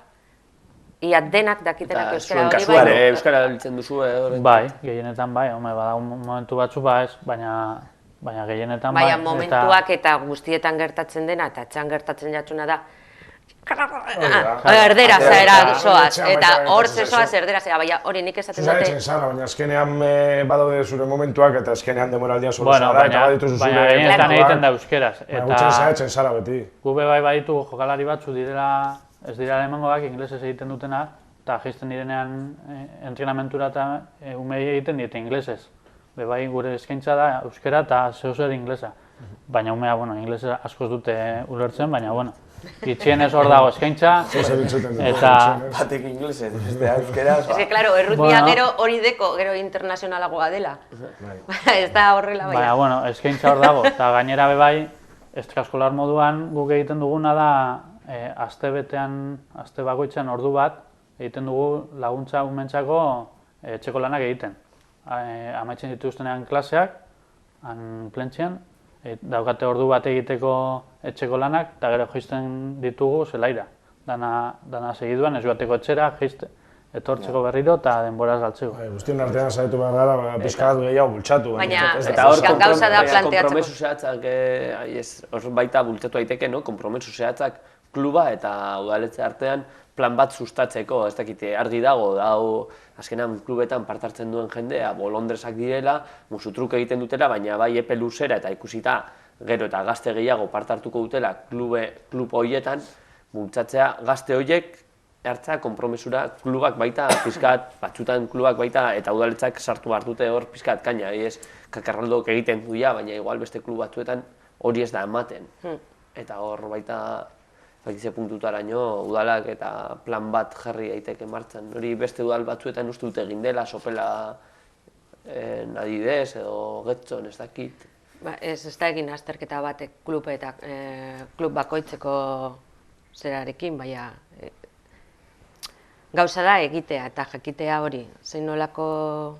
ia denak dakitenak euskara hori bai. Euskara biltzen duzu bai, gehienetan bai, bada momentu batzu ez, baina gehienetan bai. Baina momentuak eta guztietan gertatzen dena eta etxean gertatzen jatzuna da erderaz zoaz, eta hor zezoaz erderaz, baina hori nik esaten dute. Zuzaitzen zara, baina azkenean badaude zure momentuak eta azkenean demoraldia zoro zara eta badituzu zure... Baina gehienetan egiten da euskeraz. Gutxen zaitzen zara beti. Gube bai baditugu jokalari batzu direla, ez dira lehenengoak inglesez egiten dutenak, eta jaisten direnean entrenamentura eta umei egiten diete inglesez. Bai gure eskaintza da euskera eta zehozer inglesa. Baina umea, inglesa askoz dute ulertzen, baina, itxienez hor dago eskaintza, eta... Batek inglesez, bestea euskeraz... Ez que, claro, errutia gero hori deko, gero internazionalagoa dela. Ez da horrela baina. Baina, eskaintza hor dago, eta gainera bai, estraskolar moduan guk egiten duguna da aste bakoitzean ordu bat egiten dugu laguntza umentzako etxeko lanak egiten. Amaitzen dituztenean klaseak, plentzian, daukate ordu bat egiteko etxeko lanak, eta gero joisten ditugu zelaira. Dana segiduan, ez joateko etxera, etortzeko berriro eta denboraz galtzeko. Guztien artean saiatu behar gara, pizkat gehiago bultzatu. Baina, gauza da planteatzeko. Kompromesu zehatzak, hor baita bultzatu daiteke, kompromesu zehatzak kluba eta udaletxe artean plan bat sustatzeko, ez dakite, argi dago, azkenan klubetan partartzen duen jendea, bolondresak direla, musutruk egiten dutela, baina bai epe luzera eta ikusita gero eta gazte gehiago partartuko dutela klub horietan, bultzatzea gazte horiek hartza konpromesura klubak baita, pizkat, batzutan klubak baita eta udaletzak sartu behar dute hor pizkat kaina, kakarraldok egiten duia, baina igual beste klub batzuetan hori ez da ematen. Eta hor baita bakize puntutaraino udalak eta plan bat jarri daiteke martxan. Hori beste udal batzuetan uste dute egin dela, Sopela Adidez edo Getxon, ez dakit. Ez da egin azterketa batek klub bakoitzeko zerarekin, baina gauza da egitea eta jakitea hori, zein nolako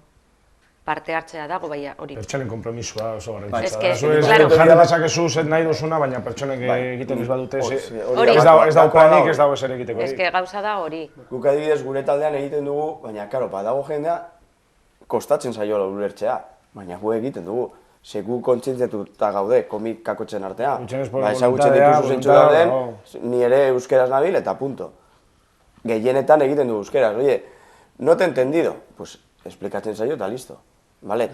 parte hartzea dago, baina hori. Pertsonen konpromisua oso garrantzitsua da. Jarri dezakezu zet nahi duzuna, baina pertsonek egiten ez badute, ez daukanik ez dago ezer egiteko. Ez que gauza da hori. Guk adibidez gure taldean egiten dugu, baina, karo, badago jendea, kostatzen zaiola ulertzea, baina gu egiten dugu. Seku kontzientziatuta gaude komik kakotzen artean. Ezagutzen dituzu zeintzu dauden, ni ere euskeraz nabil eta punto. Gehienetan egiten du euskeraz, oie, no te he entendido, pues esplikatzen zaio eta listo. Vale,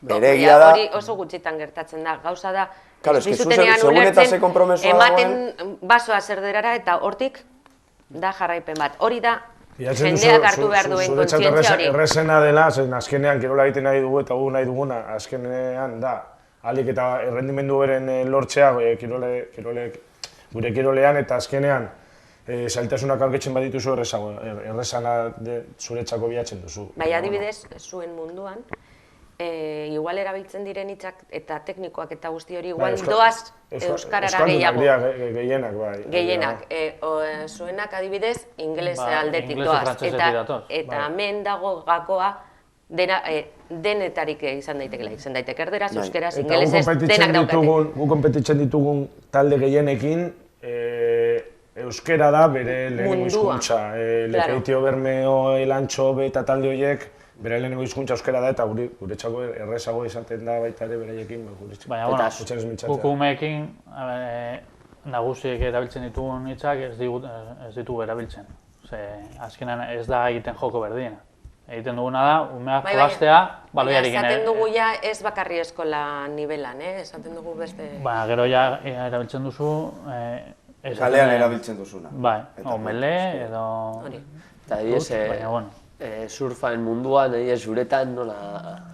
bere egia da... Hori oso gutxitan gertatzen da, gauza da, bizutenean ulertzen, ematen basoa zerderara eta hortik da jarraipen bat. Hori da, jendeak hartu behar duen kontzientzia hori. Errezena dela, azkenean kirola egiten nahi dugu eta gu nahi duguna, azkenean da, alik eta errendimendu beren lortzea gure kirolean eta azkenean zailtasunak aurkitzen badituzu errezana zuretzako bilatzen duzu. Baina adibidez, zuen munduan, igual erabiltzen diren hitzak eta teknikoak eta guzti hori igual doaz euskarara gehiago. Gehienak, bai. Gehienak. Zuenak adibidez, ingeles aldetik doaz. Eta hemen dago gakoa denetarik izan daitekela. Izan daitek erderaz, euskeraz, ingelesez, denak daukate. Gu konpetitzen ditugun talde gehienekin, euskera da bere lehenengo hizkuntza. Lekeitio, Bermeo, Elantxo, eta talde horiek, bere lehenengo hizkuntza euskera da eta guretzako errezago izaten da baita ere beraiekin. Baina, guk umeekin nagusiek erabiltzen ditugun hitzak ez ditugu erabiltzen. Azkenan ez da egiten joko berdina. Egiten duguna da, umeak jolastea, baloiarik gene. Esaten dugu ja ez bakarri eskola nivelan, esaten dugu beste... Baina, gero ja erabiltzen duzu... Kalean erabiltzen duzuna. Bai, omele edo... Eta baina, surfaen munduan, zuretan nola...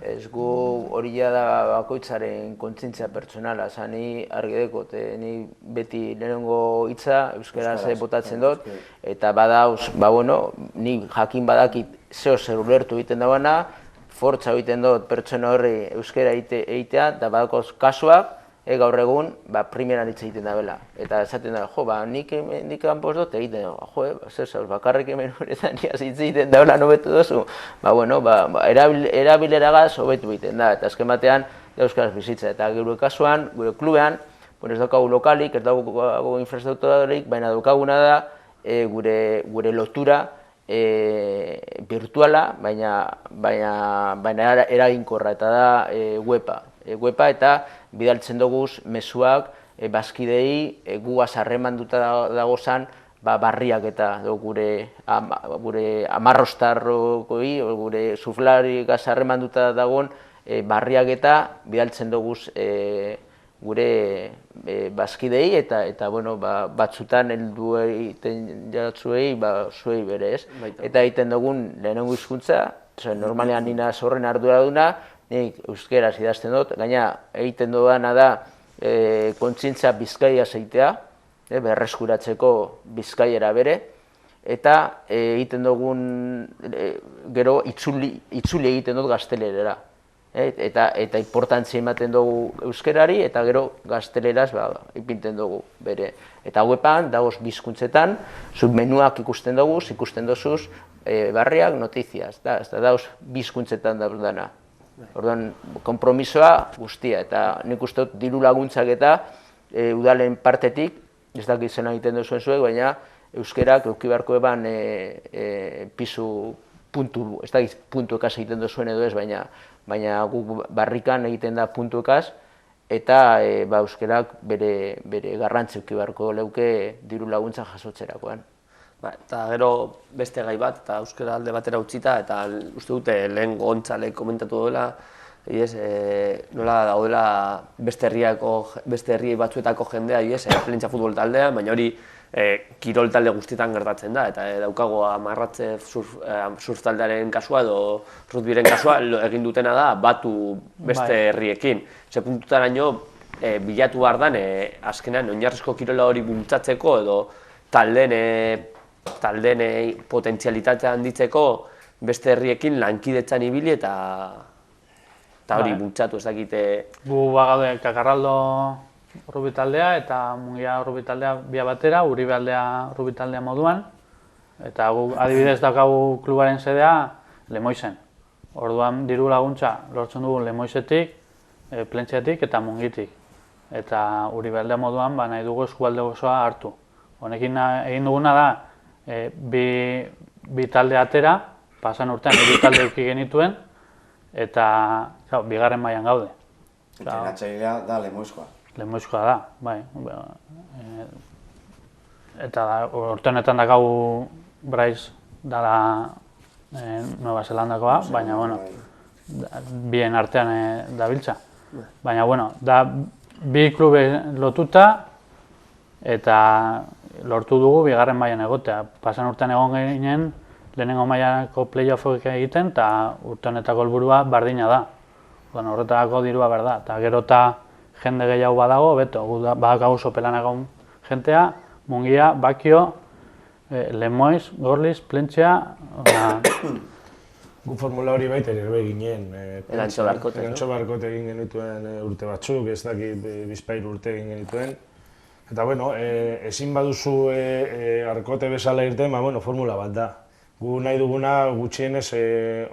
Ez gu hori da bakoitzaren kontzientzia pertsonala, ni argi dekot, ni beti lehenengo hitza euskaraz botatzen dut, eta badauz, ni jakin badakit zeo zer ulertu egiten dagoena, fortza egiten dut pertsona horri euskera egitea, eta badakoz kasuak, gaur egun, primeran hitz egiten da bela. Eta esaten da, nik kanpoz dut egiten da, zer bakarrik hemen horretan hitz egiten da, nobetu dozu. Erabileragaz hobetu egiten da, eta azken batean, euskaraz bizitza. Eta gure kasuan, gure klubean, ez daukagu lokalik, ez daukagu infraestrukturarik, baina daukaguna da gure lotura virtuala, baina eraginkorra, eta da weba eta bidaltzen duguz mezuak bazkidei guaz harremanduta dagozan barriak eta gure amarrostarrokoi, gure suflarikaz harremanduta dagoen barriak eta bidaltzen duguz gure bazkidei eta batzutan heldu egiten jatzuei zuei bere, ez? Eta egiten dugun lehenengo hizkuntza, normalean nina zorren arduraduna, nik euskeraz idazten dut, gaina egiten dudana da kontzientza Bizkaia zeitea, berreskuratzeko Bizkaiera bere, eta egiten dugun gero itzuli egiten dut gaztelerera. Eta importantzia ematen dugu euskerari, eta gero gazteleraz ipinten dugu bere. Eta weban, dagoz bizkuntzetan, submenuak ikusten dugu, ikusten dozuz barriak, notiziaz, eta dagoz bizkuntzetan dauz dana. Orduan, konpromisoa guztia, eta nik uste dut diru laguntzak eta udalen partetik, ez dakit zena egiten duzuen zuek, baina euskerak euki beharko eban pisu puntu, ez dakit puntuekaz egiten duzuen edo ez, baina guk barrikan egiten da puntuekaz, eta euskerak bere garrantzi euki beharko leuke diru laguntza jasotzerakoan. Eta gero beste gai bat, eta euskara alde batera utzita, eta uste dute lehen Gontzalek komentatu duela, nola daudela beste herri batzuetako jendea, plentxa futbol taldea, baina hori kirol talde guztietan gertatzen da, eta daukago amarratze surf taldearen kasua edo rugbyren kasua egin dutena da batu beste herriekin. Ze puntutaraino bilatu behar dan, azkenean oinarrizko kirola hori bultzatzeko edo taldeen potentzialitatea handitzeko beste herriekin lankidetzan ibili eta hori bultzatu ez dakite. Gu bagaude Kakarraldo rugby taldea eta Mungia rugby taldea bia batera, Uribe aldea rugby taldea moduan, eta gu adibidez daukagu klubaren sedea Lemoizen. Orduan diru laguntza lortzen dugu Lemoizetik, Plentziatik eta Mungitik. Eta Uribe aldea moduan nahi dugu eskualde osoa hartu. Honekin egin duguna da, bi talde atera, pasan urtean bi talde eduki genituen, eta bigarren mailan gaude. Entrenatzailea da Lemoizkoa. Lemoizkoa da, bai. Eta urte honetan daukagu Bryce dala Nueva Zelandakoa, baina, bien artean dabiltza. Baina, da bi klube lotuta, eta lortu dugu bigarren mailan egotea. Pasan urtean egon ginen, lehenengo mailako playoffak egiten, eta urte honetako helburua bardina da. Horretarako dirua behar da, eta gero eta jende gehiago badago, beto, badakagu sopelan egon jentea, Mungia, Bakio, Lemoiz, Gorliz, Plentzia... Gu formula hori baita ere ginen. Elantxo Barkote egin genituen urte batzuk, ez dakit bizpahiru urte egin genituen. Eta, ezin baduzu Arkote bezala irten, formula bat da. Gu nahi duguna gutxienez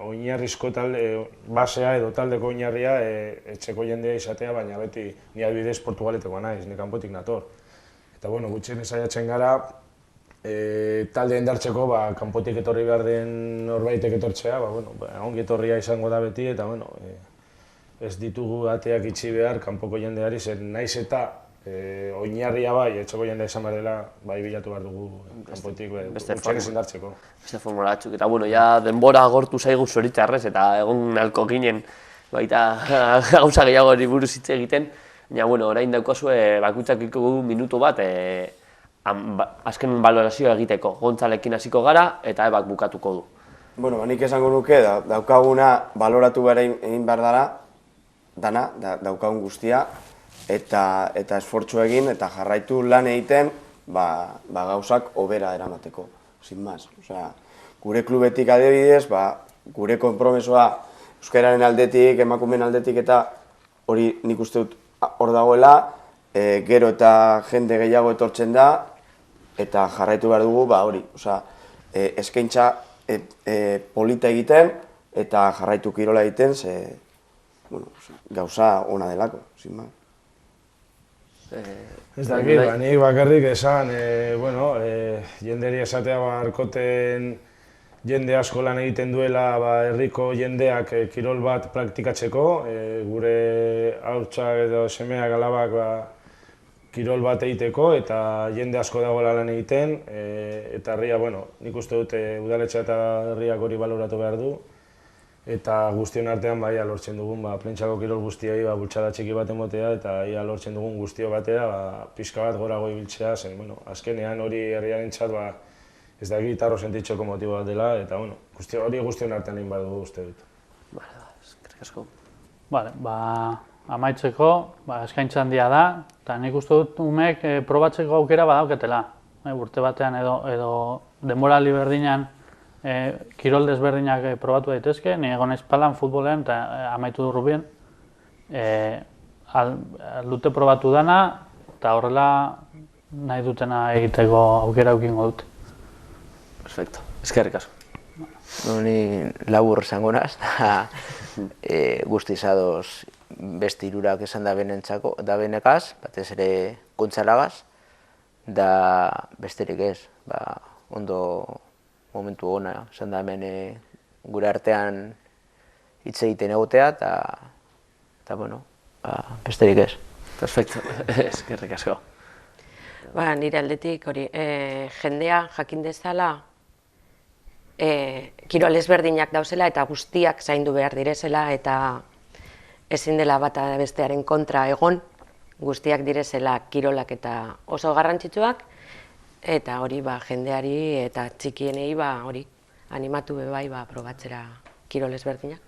oinarrizko basea edo taldeko oinarria etxeko jendea izatea, baina beti ni adibidez Portugaletekoa naiz, ni kanpotik nator. Eta gutxienez saiatzen gara talde indartzeko kanpotik etorri behar den norbaitek etortzea, ongi etorria izango da beti, eta ez ditugu ateak itxi behar kanpoko jendeari, zen naiz eta oinarria etxeko jendea izan behar dela, bilatu behar dugu kanpotik gutxienez indartzeko. Beste formula batzuk, eta denbora agortu zaigu zoritxarrez, eta egon nahiko ginen gauza gehiago hori buruz hitz egiten, baina orain daukazue bakoitzak ikugu minutu bat azken balorazioa egiteko. Gontzalekin hasiko gara eta Ebak bukatuko du. Nik esango nuke, daukaguna baloratu behar egin behar dana, daukagun guztia, eta esfortzu egin eta jarraitu lan egiten gauzak hobera eramateko, sin más. Gure klubetik adibidez, gure konpromesoa euskararen aldetik, emakumeen aldetik eta hori nik uste dut hor dagoela, gero eta jende gehiago etortzen da eta jarraitu behar dugu, hori, eskaintza polita egiten eta jarraitu kirola egiten, gauza ona delako, zin ba. Ez dakit, nik bakarrik esan, jenderi esatea arkoten jende asko lan egiten duela herriko jendeak kirol bat praktikatzeko, gure haurtxak edo semeak alabak kirol bat egiteko eta jende asko dagoela lan egiten, eta herria, nik uste dut udaletxea eta herriak hori baloratu behar du, eta guztion artean lortzen dugun plentsako kirol guztiei bultzada txiki bat emotea eta lortzen dugun guztio batera pixka bat gorago ibiltzea zen, azkenean hori herriarentzat ez da gitarro sentitxoko motibo bat dela eta hori guztion artean egin behar dugu uste dut. Eskerrik asko. Amaitzeko, eskaintza handia da, eta nik uste dut umek probatzeko aukera badauketela. Urte batean edo denboraldi berdinean kirol desberdinak probatu daitezke, ni egon naiz palan futbolean eta amaitu du rugbyen. Dute probatu dana eta horrela nahi dutena egiteko aukera eukingo dute. Perfecto, eskerrik asko. Ni labur esango naz, guztiz ados beste hirurak esan da benekaz, batez ere kontzalagaz, da besterik ez, ondo momentu ona, esan da hemen gure artean hitz egiten egotea, eta besterik ez. Perfecto, eskerrik asko. Nire aldetik hori, jendea jakin dezala, kirol ezberdinak dauzela eta guztiak zaindu behar direzela eta ezin dela bata bestearen kontra egon, guztiak direzela kirolak eta oso garrantzitsuak, eta hori jendeari eta txikienei hori animatu bebai probatzera kirol ezberdinak.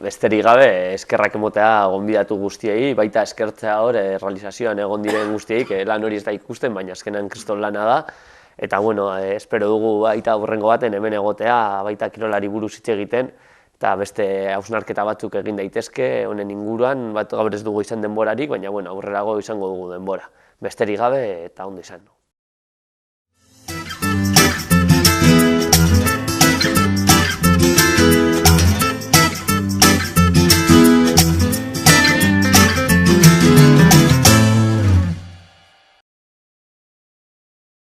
Besterik gabe, eskerrak emotea gonbidatu guztiei, baita eskertzea hor realizazioan egon diren guztiei, lan hori ez da ikusten, baina azkenan kriston lana da. Eta, espero dugu baita hurrengo baten hemen egotea, baita kirolari buruz hitz egiten, eta beste hausnarketa batzuk egin daitezke honen inguruan, gaur ez dugu izan denborarik, baina aurrerago izango dugu denbora. Besterik gabe eta ondo izan.